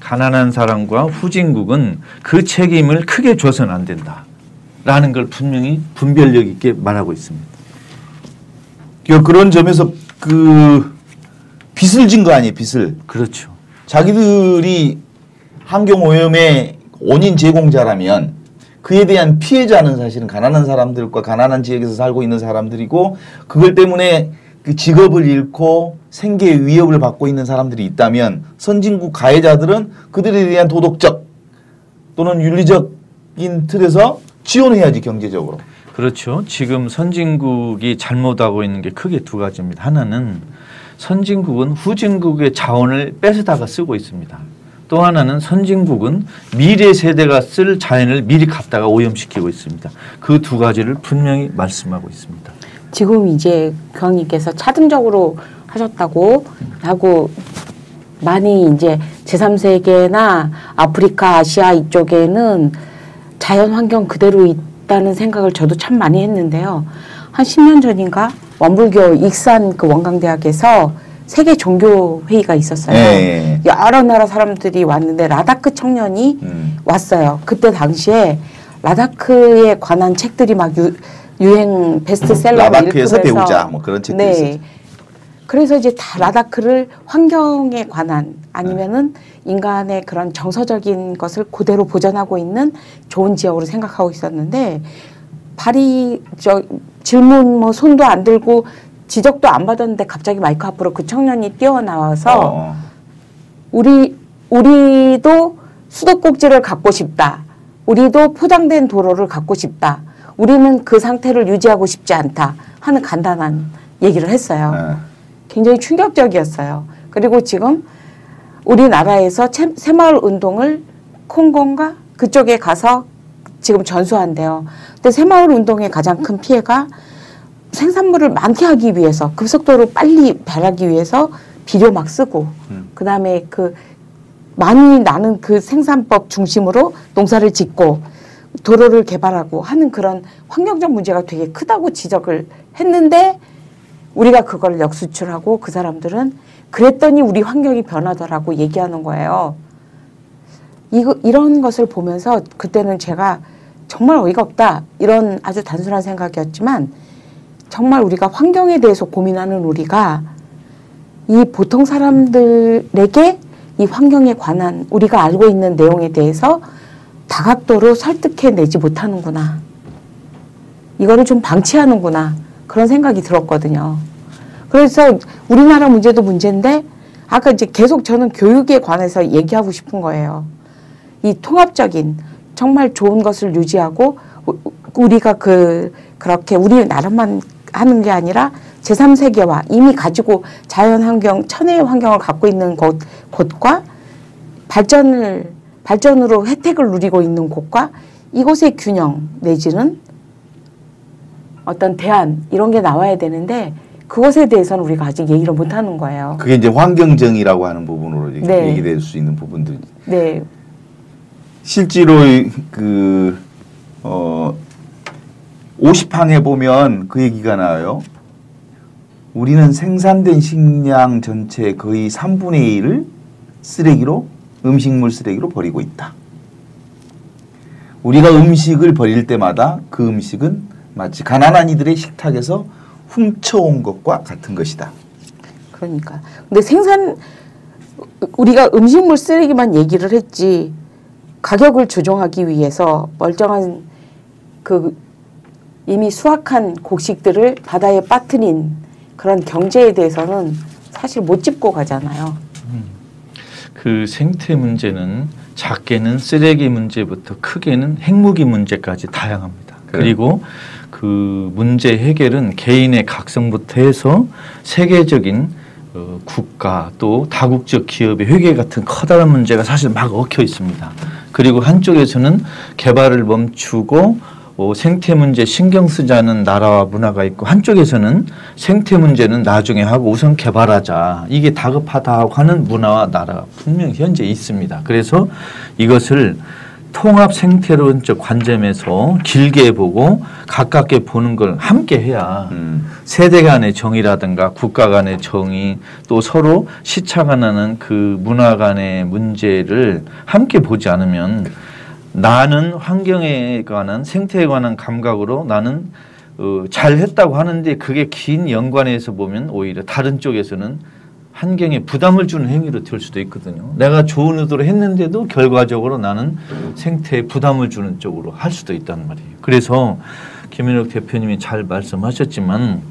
가난한 사람과 후진국은 그 책임을 크게 져서는 안 된다라는 걸 분명히 분별력 있게 말하고 있습니다. 그런 점에서 그 빚을 진 거 아니에요, 빚을. 그렇죠. 자기들이 환경오염의 원인 제공자라면 그에 대한 피해자는 사실은 가난한 사람들과 가난한 지역에서 살고 있는 사람들이고 그걸 때문에 그 직업을 잃고 생계의 위협을 받고 있는 사람들이 있다면 선진국 가해자들은 그들에 대한 도덕적 또는 윤리적인 틀에서 지원해야지 경제적으로. 그렇죠. 지금 선진국이 잘못하고 있는 게 크게 두 가지입니다. 하나는 선진국은 후진국의 자원을 뺏어다가 쓰고 있습니다. 또 하나는 선진국은 미래 세대가 쓸 자연을 미리 갖다가 오염시키고 있습니다. 그 두 가지를 분명히 말씀하고 있습니다. 지금 이제 교황님께서 차등적으로 하셨다고 하고 많이 이제 제3세계나 아프리카, 아시아 이쪽에는 자연 환경 그대로 있다는 생각을 저도 참 많이 했는데요. 한 10년 전인가 원불교 익산 그 원광대학에서 세계 종교 회의가 있었어요. 네. 여러 나라 사람들이 왔는데 라다크 청년이 왔어요. 그때 당시에 라다크에 관한 책들이 막 유행 베스트셀러로 라다크에서 일컬어서 배우자 뭐 그런 책들이 있었죠. 그래서 이제 다 라다크를 환경에 관한 아니면은 인간의 그런 정서적인 것을 그대로 보존하고 있는 좋은 지역으로 생각하고 있었는데 질문 뭐 손도 안 들고 지적도 안 받았는데 갑자기 마이크 앞으로 그 청년이 뛰어나와서 우리도 수도꼭지를 갖고 싶다. 우리도 포장된 도로를 갖고 싶다. 우리는 그 상태를 유지하고 싶지 않다 하는 간단한 얘기를 했어요. 굉장히 충격적이었어요. 그리고 지금 우리나라에서 새마을 운동을 콩고인가 그쪽에 가서 지금 전수한대요. 근데 새마을 운동의 가장 큰 피해가 생산물을 많게 하기 위해서 급속도로 빨리 발하기 위해서 비료 막 쓰고 그다음에 그 많이 나는 그 생산법 중심으로 농사를 짓고 도로를 개발하고 하는 그런 환경적 문제가 되게 크다고 지적을 했는데 우리가 그걸 역수출하고 그 사람들은 그랬더니 우리 환경이 변하더라고 얘기하는 거예요. 이런 것을 보면서 그때는 제가 정말 어이가 없다 이런 아주 단순한 생각이었지만 정말 우리가 환경에 대해서 고민하는 우리가 이 보통 사람들에게 이 환경에 관한 우리가 알고 있는 내용에 대해서 다각도로 설득해내지 못하는구나. 이거를 좀 방치하는구나. 그런 생각이 들었거든요. 그래서 우리나라 문제도 문제인데 아까 이제 계속 저는 교육에 관해서 얘기하고 싶은 거예요. 이 통합적인 정말 좋은 것을 유지하고 우리가 그렇게 우리나라만 하는 게 아니라 제3세계와 이미 가지고 자연환경, 천혜의 환경을 갖고 있는 곳과 발전으로 혜택을 누리고 있는 곳과 이곳의 균형 내지는 어떤 대안 이런 게 나와야 되는데 그것에 대해서는 우리가 아직 얘기를 못하는 거예요. 그게 이제 환경정의라고 하는 부분으로 네. 얘기될 수 있는 부분들. 네. 실제로 50항에 보면 그 얘기가 나와요. 우리는 생산된 식량 전체 거의 3분의 1을 쓰레기로 음식물 쓰레기로 버리고 있다. 우리가 음식을 버릴 때마다 그 음식은 마치 가난한 이들의 식탁에서 훔쳐온 것과 같은 것이다. 그러니까. 근데 우리가 음식물 쓰레기만 얘기를 했지 가격을 조정하기 위해서 멀쩡한 이미 수확한 곡식들을 바다에 빠뜨린 그런 경제에 대해서는 사실 못 짚고 가잖아요. 그 생태 문제는 작게는 쓰레기 문제부터 크게는 핵무기 문제까지 다양합니다. 그래. 그리고 그 문제 해결은 개인의 각성부터 해서 세계적인 국가 또 다국적 기업의 회계 같은 커다란 문제가 사실 막 얽혀 있습니다. 그리고 한쪽에서는 개발을 멈추고 생태 문제 신경 쓰지 않는 나라와 문화가 있고 한쪽에서는 생태 문제는 나중에 하고 우선 개발하자. 이게 다급하다고 하는 문화와 나라가 분명히 현재 있습니다. 그래서 이것을 통합 생태론적 관점에서 길게 보고 가깝게 보는 걸 함께 해야 세대 간의 정의라든가 국가 간의 정의 또 서로 시차가 나는 그 문화 간의 문제를 함께 보지 않으면 나는 환경에 관한 생태에 관한 감각으로 나는 잘했다고 하는데 그게 긴 연관에서 보면 오히려 다른 쪽에서는 환경에 부담을 주는 행위로 될 수도 있거든요. 내가 좋은 의도로 했는데도 결과적으로 나는 생태에 부담을 주는 쪽으로 할 수도 있다는 말이에요. 그래서 김현욱 대표님이 잘 말씀하셨지만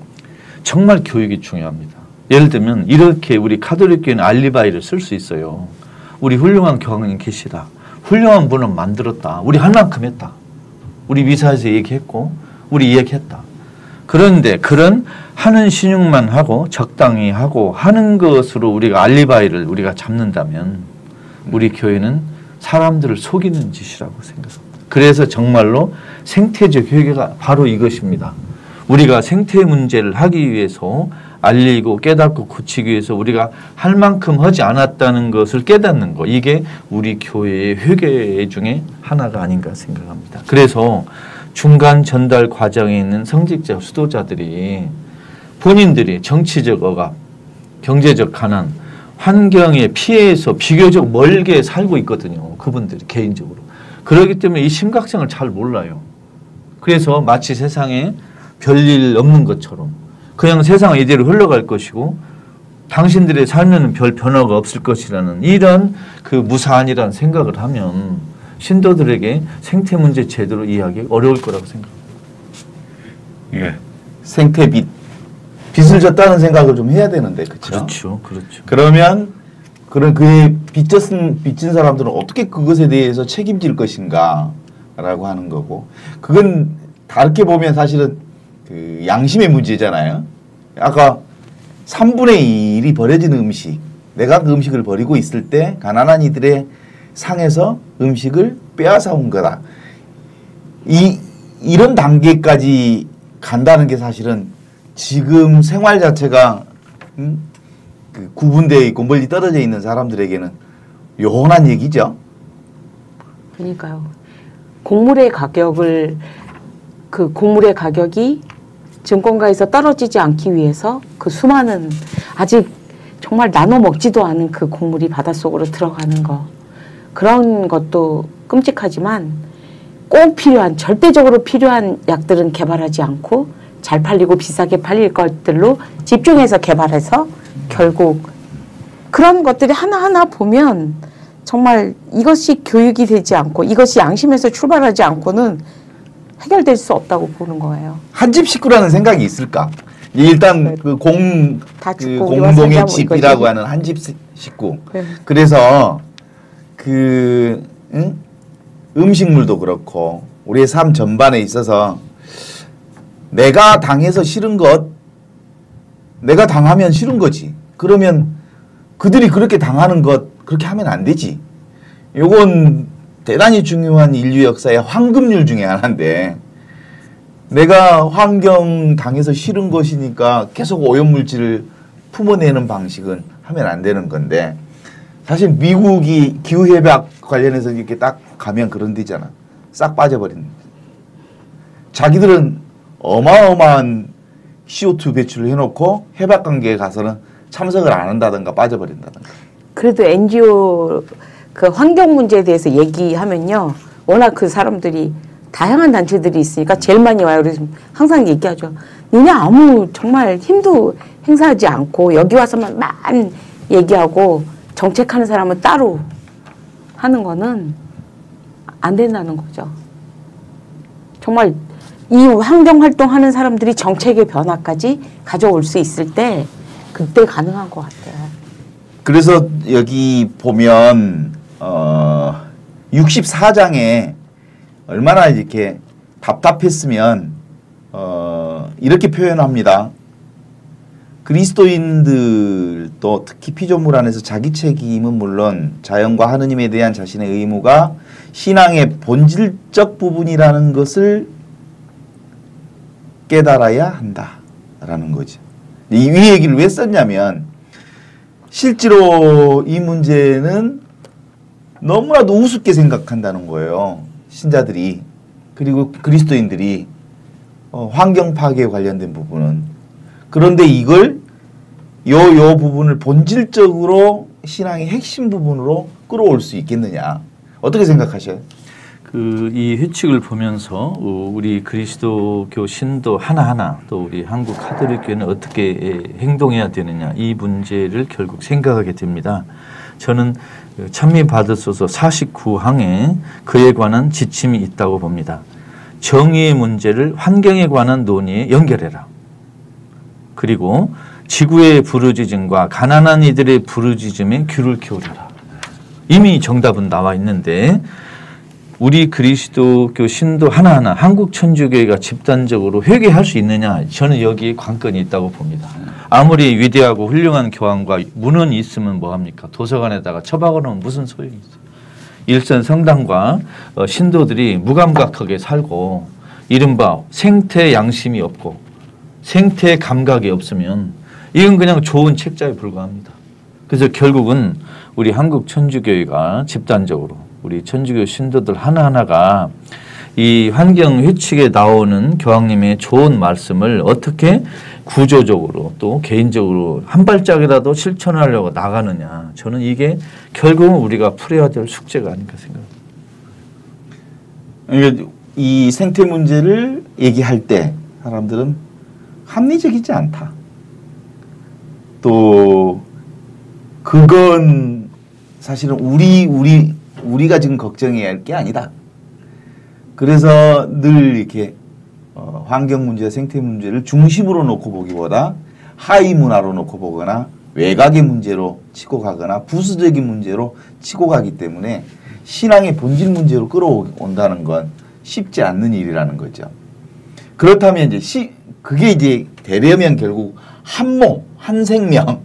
정말 교육이 중요합니다. 예를 들면 이렇게 우리 가톨릭 교회는 알리바이를 쓸 수 있어요. 우리 훌륭한 교황님 계시다. 훌륭한 분을 만들었다. 우리 할 만큼 했다. 우리 미사에서 얘기했고 우리 이야기했다. 그런데 그런 하는 신용만 하고 적당히 하고 하는 것으로 우리가 알리바이를 우리가 잡는다면 우리 교회는 사람들을 속이는 짓이라고 생각합니다. 그래서 정말로 생태적 회개가 바로 이것입니다. 우리가 생태 문제를 하기 위해서 알리고 깨닫고 고치기 위해서 우리가 할 만큼 하지 않았다는 것을 깨닫는 것. 이게 우리 교회의 회개 중에 하나가 아닌가 생각합니다. 그래서 중간 전달 과정에 있는 성직자, 수도자들이 본인들이 정치적 억압, 경제적 가난, 환경의 피해에서 비교적 멀게 살고 있거든요. 그분들이 개인적으로. 그렇기 때문에 이 심각성을 잘 몰라요. 그래서 마치 세상에 별일 없는 것처럼 그냥 세상은 이대로 흘러갈 것이고 당신들의 삶에는 별 변화가 없을 것이라는 이런 그 무사한이라는 생각을 하면 신도들에게 생태 문제 제대로 이해하기 어려울 거라고 생각합니다. 예. 생태 빚을 졌다는 생각을 좀 해야 되는데, 그렇죠, 그렇죠. 그러면 그런 그의 빚진 사람들은 어떻게 그것에 대해서 책임질 것인가라고 하는 거고, 그건 다르게 보면 사실은 그 양심의 문제잖아요. 아까 3분의 1이 버려지는 음식, 내가 그 음식을 버리고 있을 때 가난한 이들의 상에서 음식을 빼앗아 온 거다. 이런 단계까지 간다는 게 사실은 지금 생활 자체가 그 구분되어 있고 멀리 떨어져 있는 사람들에게는 요원한 얘기죠. 그러니까요. 곡물의 가격을 그 곡물의 가격이 증권가에서 떨어지지 않기 위해서 그 수많은 아직 정말 나눠 먹지도 않은 그 곡물이 바닷속으로 들어가는 거, 그런 것도 끔찍하지만 꼭 필요한, 절대적으로 필요한 약들은 개발하지 않고 잘 팔리고 비싸게 팔릴 것들로 집중해서 개발해서 결국 그런 것들이 하나하나 보면 정말 이것이 교육이 되지 않고 이것이 양심에서 출발하지 않고는 해결될 수 없다고 보는 거예요. 한 집 식구라는 생각이 있을까? 일단 네. 그 다 죽고 우리와 공동의 살자고 집이라고 이거지. 하는 한 집 식구. 네. 그래서 그 음식물도 그렇고 우리의 삶 전반에 있어서 내가 당해서 싫은 것, 내가 당하면 싫은 거지. 그러면 그들이 그렇게 당하는 것 그렇게 하면 안 되지. 요건 대단히 중요한 인류 역사의 황금률 중에 하나인데, 내가 환경 당해서 싫은 것이니까 계속 오염물질을 품어내는 방식은 하면 안 되는 건데, 사실 미국이 기후협약 관련해서 이렇게 딱 가면 그런 데잖아. 싹 빠져버리는. 자기들은 어마어마한 CO2 배출을 해놓고 협약관계에 가서는 참석을 안 한다든가 빠져버린다든가. 그래도 NGO 그 환경 문제에 대해서 얘기하면요, 워낙 그 사람들이 다양한 단체들이 있으니까 제일 많이 와요. 그래서 항상 얘기하죠. 니네 아무 정말 힘도 행사하지 않고 여기 와서만 얘기하고 정책하는 사람은 따로 하는 거는 안 된다는 거죠. 정말 이 환경 활동하는 사람들이 정책의 변화까지 가져올 수 있을 때 그때 가능한 것 같아요. 그래서 여기 보면 64장에 얼마나 이렇게 답답했으면 이렇게 표현합니다. 그리스도인들도 특히 피조물 안에서 자기 책임은 물론 자연과 하느님에 대한 자신의 의무가 신앙의 본질적 부분이라는 것을 깨달아야 한다라는 거죠. 이 얘기를 왜 썼냐면 실제로 이 문제는 너무나도 우습게 생각한다는 거예요. 신자들이 그리고 그리스도인들이 환경 파괴에 관련된 부분은. 그런데 이걸 요 부분을 본질적으로 신앙의 핵심 부분으로 끌어올 수 있겠느냐. 어떻게 생각하셔요? 이 회칙을 보면서 우리 그리스도교 신도 하나하나 또 우리 한국 카톨릭교회는 어떻게 행동해야 되느냐 이 문제를 결국 생각하게 됩니다. 저는 찬미 받으소서 49항에 그에 관한 지침이 있다고 봅니다. 정의의 문제를 환경에 관한 논의에 연결해라. 그리고 지구의 부르짖음과 가난한 이들의 부르짖음에 귀를 기울여라. 이미 정답은 나와 있는데 우리 그리스도교 신도 하나하나 한국 천주교회가 집단적으로 회개할 수 있느냐 저는 여기에 관건이 있다고 봅니다. 아무리 위대하고 훌륭한 교황과 문헌이 있으면 뭐합니까? 도서관에다가 처박아 놓으면 무슨 소용이 있어요. 일선 성당과 신도들이 무감각하게 살고 이른바 생태 양심이 없고 생태 감각이 없으면 이건 그냥 좋은 책자에 불과합니다. 그래서 결국은 우리 한국 천주교회가 집단적으로 우리 천주교 신도들 하나하나가 이 환경 회칙에 나오는 교황님의 좋은 말씀을 어떻게 구조적으로 또 개인적으로 한 발짝이라도 실천하려고 나가느냐. 저는 이게 결국은 우리가 풀어야 될 숙제가 아닌가 생각합니다. 그러니까 이 생태 문제를 얘기할 때 사람들은 합리적이지 않다. 또 그건 사실은 우리가 지금 걱정해야 할 게 아니다. 그래서 늘 이렇게 환경 문제, 생태 문제를 중심으로 놓고 보기보다 하위 문화로 놓고 보거나 외곽의 문제로 치고 가거나 부수적인 문제로 치고 가기 때문에 신앙의 본질 문제로 끌어온다는 건 쉽지 않는 일이라는 거죠. 그렇다면 이제 그게 이제 되려면 결국 한 몸, 한 생명.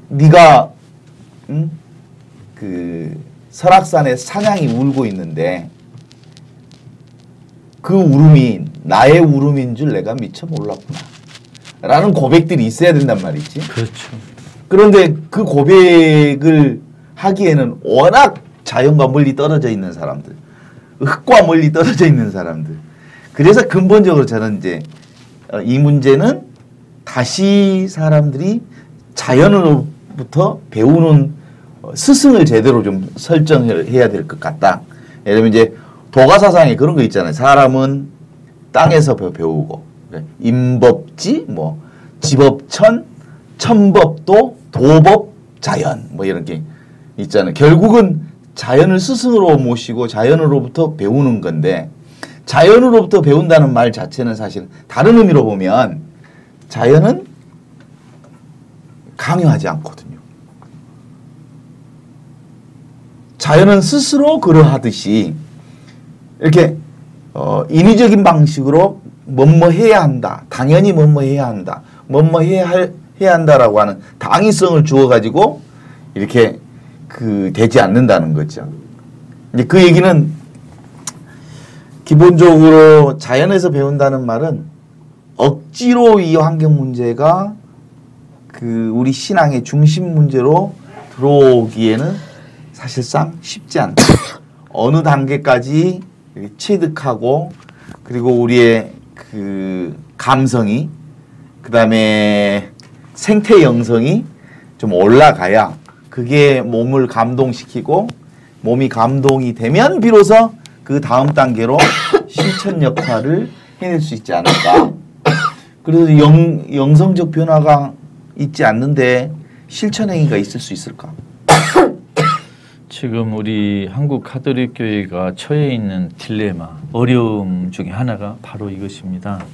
네가 그 설악산에 사냥이 울고 있는데 그 울음이 나의 울음인 줄 내가 미처 몰랐구나. 라는 고백들이 있어야 된단 말이지. 그렇죠. 그런데 그 고백을 하기에는 워낙 자연과 멀리 떨어져 있는 사람들, 흙과 멀리 떨어져 있는 사람들. 그래서 근본적으로 저는 이제 이 문제는 다시 사람들이 자연으로부터 배우는 스승을 제대로 좀 설정을 해야 될 것 같다. 예를 들면 이제 도가사상에 그런 거 있잖아요. 사람은 땅에서 배우고 임법지, 뭐 지법천, 천법도, 도법, 자연 뭐 이런 게 있잖아요. 결국은 자연을 스승으로 모시고 자연으로부터 배우는 건데 자연으로부터 배운다는 말 자체는 사실 다른 의미로 보면 자연은 강요하지 않거든요. 자연은 스스로 그러하듯이 이렇게 인위적인 방식으로 뭐뭐 해야 한다. 당연히 뭐뭐 해야 한다. 뭐뭐 해야 한다라고 하는 당위성을 주어가지고 이렇게 되지 않는다는 거죠. 이제 그 얘기는 기본적으로 자연에서 배운다는 말은 억지로 이 환경 문제가 우리 신앙의 중심 문제로 들어오기에는 사실상 쉽지 않다. 어느 단계까지 체득하고 그리고 우리의 감성이 그다음에 생태 영성이 좀 올라가야 그게 몸을 감동시키고 몸이 감동이 되면 비로소 그 다음 단계로 실천 역할을 해낼 수 있지 않을까. 그래서 영성적 변화가 있지 않는데 실천 행위가 있을 수 있을까? 지금 우리 한국 카톨릭 교회가 처해 있는 딜레마, 어려움 중에 하나가 바로 이것입니다.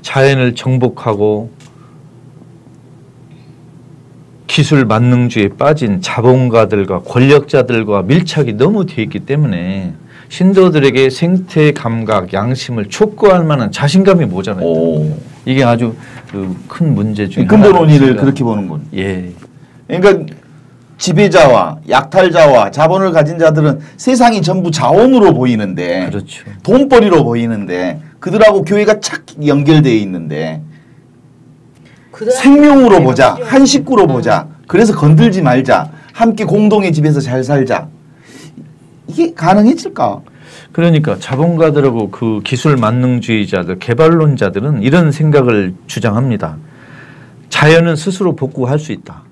자연을 정복하고 기술 만능주의에 빠진 자본가들과 권력자들과 밀착이 너무 돼 있기 때문에 신도들에게 생태 감각, 양심을 촉구할 만한 자신감이 모자라요. 이게 아주 큰 문제 중에 근본 원인을 그렇게 보는 군. 예. 그러니까 지배자와 약탈자와 자본을 가진 자들은 세상이 전부 자원으로 보이는데, 그렇죠. 돈벌이로 보이는데 그들하고 교회가 착 연결되어 있는데 생명으로 보자, 한 식구로 보자. 그래서 건들지 말자. 함께 공동의 집에서 잘 살자. 이게 가능해질까? 그러니까 자본가들하고 그 기술 만능주의자들, 개발론자들은 이런 생각을 주장합니다. 자연은 스스로 복구할 수 있다.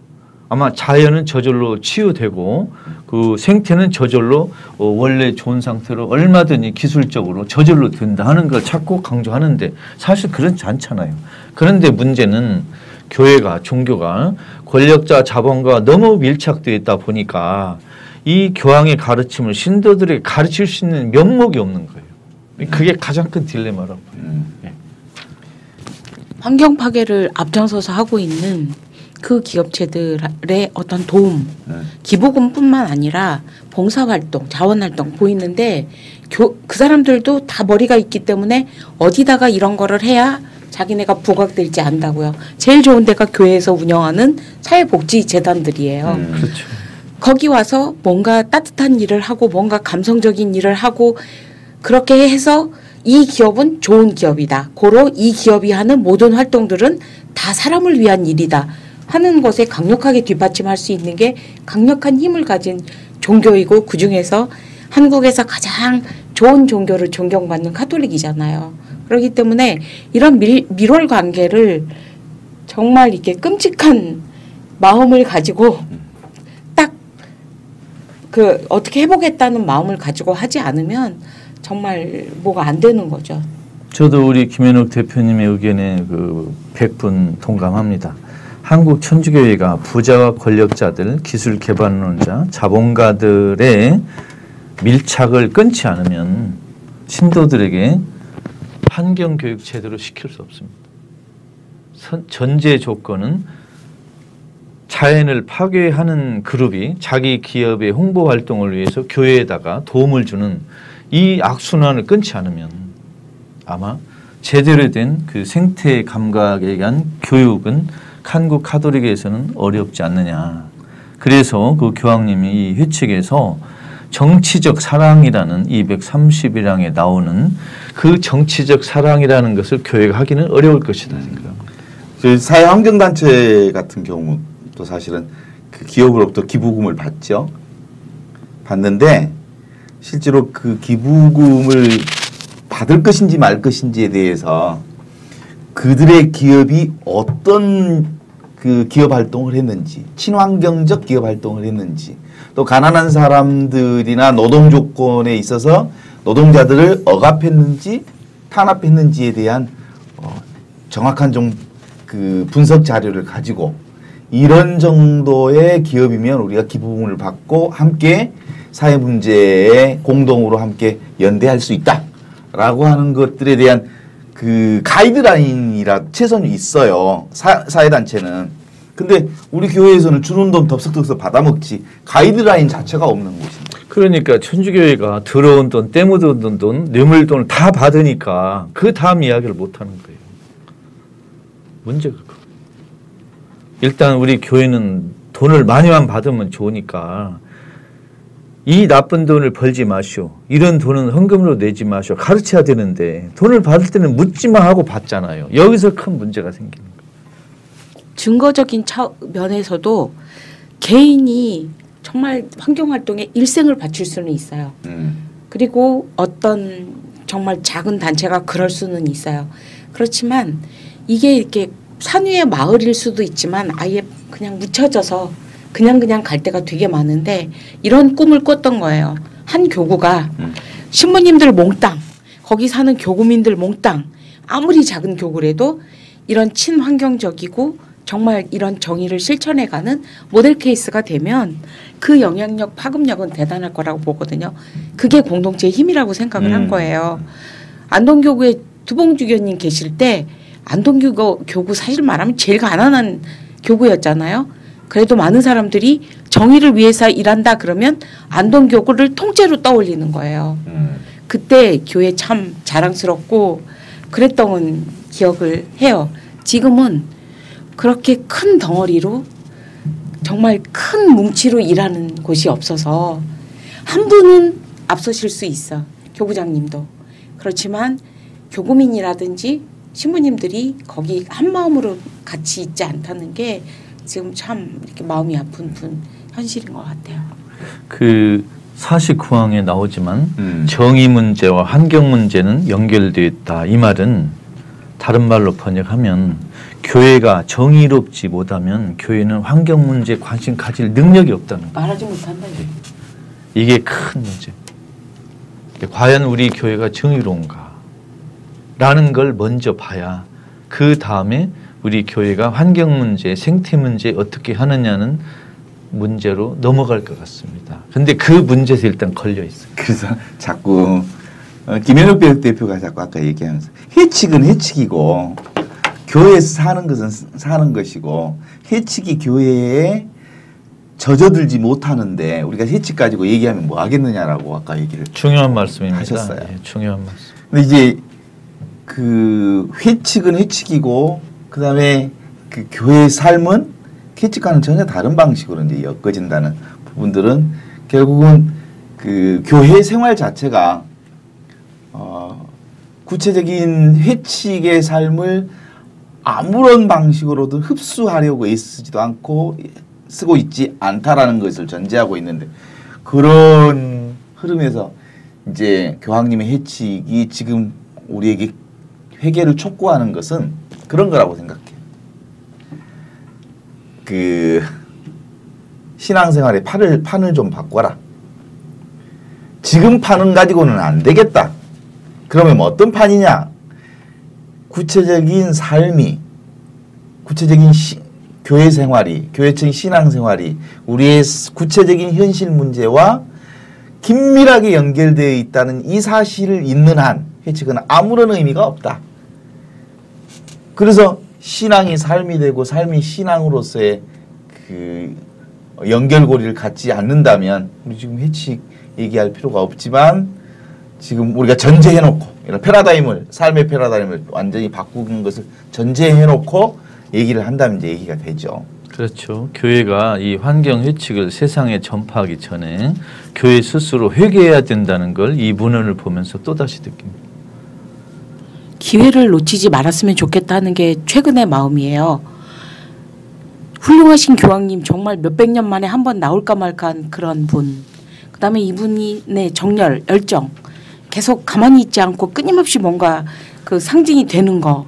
아마 자연은 저절로 치유되고 그 생태는 저절로 원래 좋은 상태로 얼마든지 기술적으로 저절로 된다 하는 걸 자꾸 강조하는데 사실 그렇지 않잖아요. 그런데 문제는 교회가, 종교가 권력자 자본가와 너무 밀착되어 있다 보니까 이 교황의 가르침을 신도들에게 가르칠 수 있는 면목이 없는 거예요. 그게 가장 큰 딜레마라고 봐요. 네. 환경 파괴를 앞장서서 하고 있는 그 기업체들의 어떤 도움, 기부금뿐만 아니라 봉사활동, 자원활동 보이는데 그 사람들도 다 머리가 있기 때문에 어디다가 이런 거를 해야 자기네가 부각될지 안다고요. 제일 좋은 데가 교회에서 운영하는 사회복지재단들이에요. 그렇죠. 거기 와서 뭔가 따뜻한 일을 하고 뭔가 감성적인 일을 하고 그렇게 해서 이 기업은 좋은 기업이다. 고로 이 기업이 하는 모든 활동들은 다 사람을 위한 일이다. 하는 것에 강력하게 뒷받침할 수 있는 게 강력한 힘을 가진 종교이고 그중에서 한국에서 가장 좋은 종교를 존경받는 카톨릭이잖아요. 그렇기 때문에 이런 밀월 관계를 정말 이렇게 끔찍한 마음을 가지고 딱 그 어떻게 해보겠다는 마음을 가지고 하지 않으면 정말 뭐가 안 되는 거죠. 저도 우리 김현욱 대표님의 의견에 그 100분 동감합니다. 한국 천주교회가 부자와 권력자들, 기술 개발론자, 자본가들의 밀착을 끊지 않으면 신도들에게 환경 교육 제대로 시킬 수 없습니다. 전제 조건은 자연을 파괴하는 그룹이 자기 기업의 홍보 활동을 위해서 교회에다가 도움을 주는 이 악순환을 끊지 않으면 아마 제대로 된 그 생태 감각에 대한 교육은 한국 카톨릭에서는 어렵지 않느냐. 그래서 그 교황님이 이 회칙에서 정치적 사랑이라는 231항에 나오는 그 정치적 사랑이라는 것을 교회가 하기는 어려울 것이다 생각합니다. 저희 사회환경단체 같은 경우도 사실은 그 기업으로부터 기부금을 받죠. 받는데 실제로 그 기부금을 받을 것인지 말 것인지에 대해서 그들의 기업이 어떤 그 기업 활동을 했는지, 친환경적 기업 활동을 했는지, 또 가난한 사람들이나 노동 조건에 있어서 노동자들을 억압했는지 탄압했는지에 대한 정확한 좀 그 분석 자료를 가지고 이런 정도의 기업이면 우리가 기부금을 받고 함께 사회 문제에 공동으로 함께 연대할 수 있다라고 하는 것들에 대한 그 가이드라인이라 최소한 있어요. 사회단체는. 근데 우리 교회에서는 주는 돈 덥석덥석 받아먹지 가이드라인 자체가 없는 곳입니다. 그러니까 천주교회가 들어온 돈, 떼묻은 돈, 뇌물돈을 다 받으니까 그 다음 이야기를 못하는 거예요. 문제가 그거. 일단 우리 교회는 돈을 많이만 받으면 좋으니까 이 나쁜 돈을 벌지 마시오. 이런 돈은 헌금으로 내지 마시오. 가르쳐야 되는데 돈을 받을 때는 묻지마 하고 받잖아요. 여기서 큰 문제가 생기는 거예요. 증거적인 면에서도 개인이 정말 환경활동에 일생을 바칠 수는 있어요. 그리고 어떤 정말 작은 단체가 그럴 수는 있어요. 그렇지만 이게 이렇게 산 위의 마을일 수도 있지만 아예 그냥 묻혀져서 그냥 갈 때가 되게 많은데 이런 꿈을 꿨던 거예요. 한 교구가 신부님들 몽땅, 거기 사는 교구민들 몽땅, 아무리 작은 교구라도 이런 친환경적이고 정말 이런 정의를 실천해가는 모델 케이스가 되면 그 영향력, 파급력은 대단할 거라고 보거든요. 그게 공동체의 힘이라고 생각을 한 거예요. 안동교구에 두봉주 교님 계실 때 안동교구 사실 말하면 제일 가난한 교구였잖아요. 그래도 많은 사람들이 정의를 위해서 일한다 그러면 안동교구를 통째로 떠올리는 거예요. 그때 교회 참 자랑스럽고 그랬던 기억을 해요. 지금은 그렇게 큰 덩어리로 정말 큰 뭉치로 일하는 곳이 없어서 한 분은 앞서실 수 있어. 교구장님도. 그렇지만 교구민이라든지 신부님들이 거기 한 마음으로 같이 있지 않다는 게 지금 참 이렇게 마음이 아픈 현실인 것 같아요. 그 49항에 나오지만 정의 문제와 환경 문제는 연결되어 있다. 이 말은 다른 말로 번역하면 교회가 정의롭지 못하면 교회는 환경 문제에 관심 가질 능력이 없다는 거예요. 말하지 못한다. 이게 큰 문제. 과연 우리 교회가 정의로운가? 라는 걸 먼저 봐야 그 다음에 우리 교회가 환경 문제, 생태 문제 어떻게 하느냐는 문제로 넘어갈 것 같습니다. 근데 그 문제에서 일단 걸려 있어요. 그래서 자꾸 김현욱 대표가 자꾸 아까 얘기하면서 해칙은 해칙이고 교회에서 사는 것은 사는 것이고 해칙이 교회에 젖어들지 못하는데 우리가 해칙 가지고 얘기하면 뭐 하겠느냐라고 아까 얘기를 중요한 말씀입니다. 하셨어요. 예, 중요한 말씀. 근데 이제 그 회칙은 회칙이고 그다음에 그 교회의 삶은 회칙과는 전혀 다른 방식으로 이제 엮어진다는 부분들은 결국은 그 교회 생활 자체가 구체적인 회칙의 삶을 아무런 방식으로든 흡수하려고 애쓰지도 않고 쓰고 있지 않다라는 것을 전제하고 있는데 그런 흐름에서 이제 교황님의 회칙이 지금 우리에게 회개를 촉구하는 것은 그런 거라고 생각해요. 그 신앙생활의 판을 좀 바꿔라. 지금 판은 가지고는 안 되겠다. 그러면 뭐 어떤 판이냐? 구체적인 삶이, 구체적인 교회 생활이, 교회적인 신앙생활이 우리의 구체적인 현실 문제와 긴밀하게 연결되어 있다는 이 사실을 있는 한 회칙은 아무런 의미가 없다. 그래서 신앙이 삶이 되고 삶이 신앙으로서의 그 연결고리를 갖지 않는다면 우리 지금 회칙 얘기할 필요가 없지만 지금 우리가 전제해놓고 이런 패러다임을 삶의 패러다임을 완전히 바꾸는 것을 전제해놓고 얘기를 한다면 이제 얘기가 되죠. 그렇죠. 교회가 이 환경 회칙을 세상에 전파하기 전에 교회 스스로 회개해야 된다는 걸 이 문헌을 보면서 또다시 느낍니다. 기회를 놓치지 말았으면 좋겠다는 게 최근의 마음이에요. 훌륭하신 교황님 정말 몇백 년 만에 한 번 나올까 말까한 그런 분. 그다음에 이분의 정열, 열정 계속 가만히 있지 않고 끊임없이 뭔가 그 상징이 되는 거.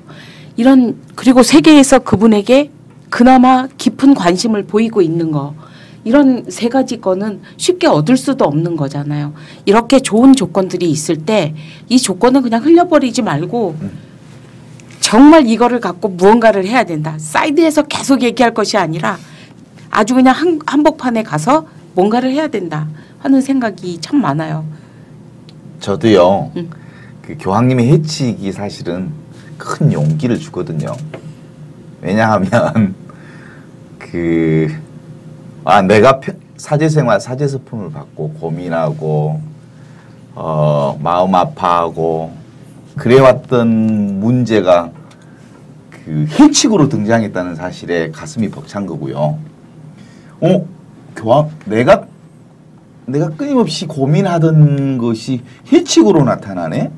이런 그리고 세계에서 그분에게 그나마 깊은 관심을 보이고 있는 거. 이런 세 가지 거는 쉽게 얻을 수도 없는 거잖아요. 이렇게 좋은 조건들이 있을 때 이 조건은 그냥 흘려버리지 말고 정말 이거를 갖고 무언가를 해야 된다. 사이드에서 계속 얘기할 것이 아니라 아주 그냥 한복판에 가서 뭔가를 해야 된다 하는 생각이 참 많아요. 저도요. 그 교황님의 회칙이 사실은 큰 용기를 주거든요. 왜냐하면 내가 사제생활, 사제스품을 받고 고민하고 마음 아파하고 그래왔던 문제가 그 회칙으로 등장했다는 사실에 가슴이 벅찬 거고요. 교황 내가 끊임없이 고민하던 것이 회칙으로 나타나네.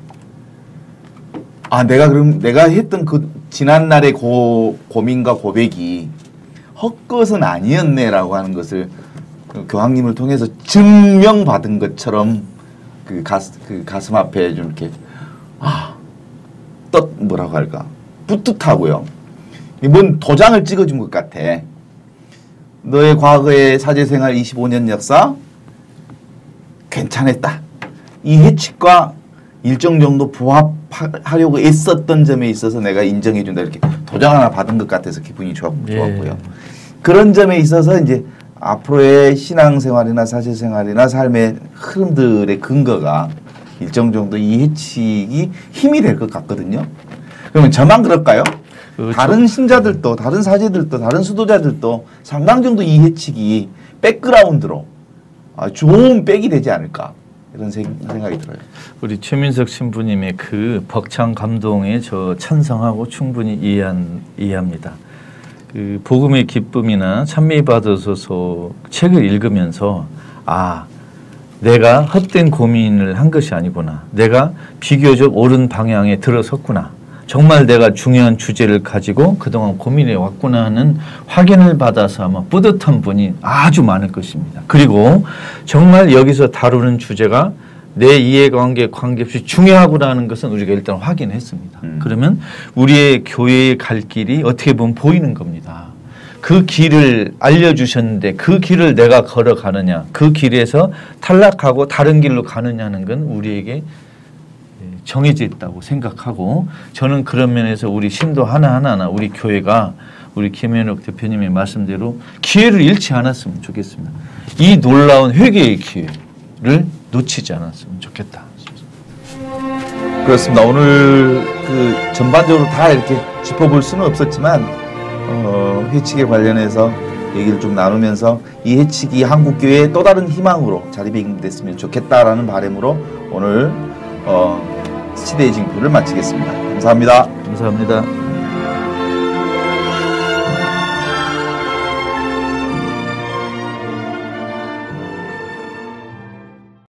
내가 했던 그 지난날의 고민과 고백이 헛것은 아니었네라고 하는 것을 교황님을 통해서 증명받은 것처럼 그 가슴 앞에 좀 이렇게 뭐라고 할까 뿌듯하고요. 뭔 도장을 찍어준 것 같아. 너의 과거의 사제생활 25년 역사 괜찮았다. 이 회칙과 일정 정도 부합하려고 애썼던 점에 있어서 내가 인정해준다. 이렇게 도장 하나 받은 것 같아서 기분이 좋았고요. 그런 점에 있어서 이제 앞으로의 신앙생활이나 사제생활이나 삶의 흐름들의 근거가 일정 정도 이 회칙이 힘이 될 것 같거든요. 그러면 저만 그럴까요? 그렇죠. 다른 신자들도 다른 사제들도 다른 수도자들도 상당 정도 이 회칙이 백그라운드로 좋은 백이 되지 않을까 이런 생각이 들어요. 우리 최민석 신부님의 그 벅찬 감동에 저 찬성하고 충분히 이해합니다. 그 복음의 기쁨이나 찬미받으소서 책을 읽으면서 내가 헛된 고민을 한 것이 아니구나. 내가 비교적 옳은 방향에 들어섰구나. 정말 내가 중요한 주제를 가지고 그동안 고민해 왔구나 하는 확인을 받아서 아마 뿌듯한 분이 아주 많을 것입니다. 그리고 정말 여기서 다루는 주제가 내 이해관계 관계없이 중요하구나는 것은 우리가 일단 확인했습니다. 그러면 우리의 교회의 갈 길이 어떻게 보면 보이는 겁니다. 그 길을 알려주셨는데 그 길을 내가 걸어가느냐, 그 길에서 탈락하고 다른 길로 가느냐는 건 우리에게 정해져 있다고 생각하고, 저는 그런 면에서 우리 신도 하나하나 우리 교회가 우리 김현욱 대표님의 말씀대로 기회를 잃지 않았으면 좋겠습니다. 이 놀라운 회개의 기회를 놓치지 않았으면 좋겠다. 그렇습니다. 오늘 그 전반적으로 다 이렇게 짚어볼 수는 없었지만 회칙에 관련해서 얘기를 좀 나누면서 이 회칙이 한국교회의 또 다른 희망으로 자리매김됐으면 좋겠다라는 바람으로 오늘 시대의 징표를 마치겠습니다. 감사합니다. 감사합니다.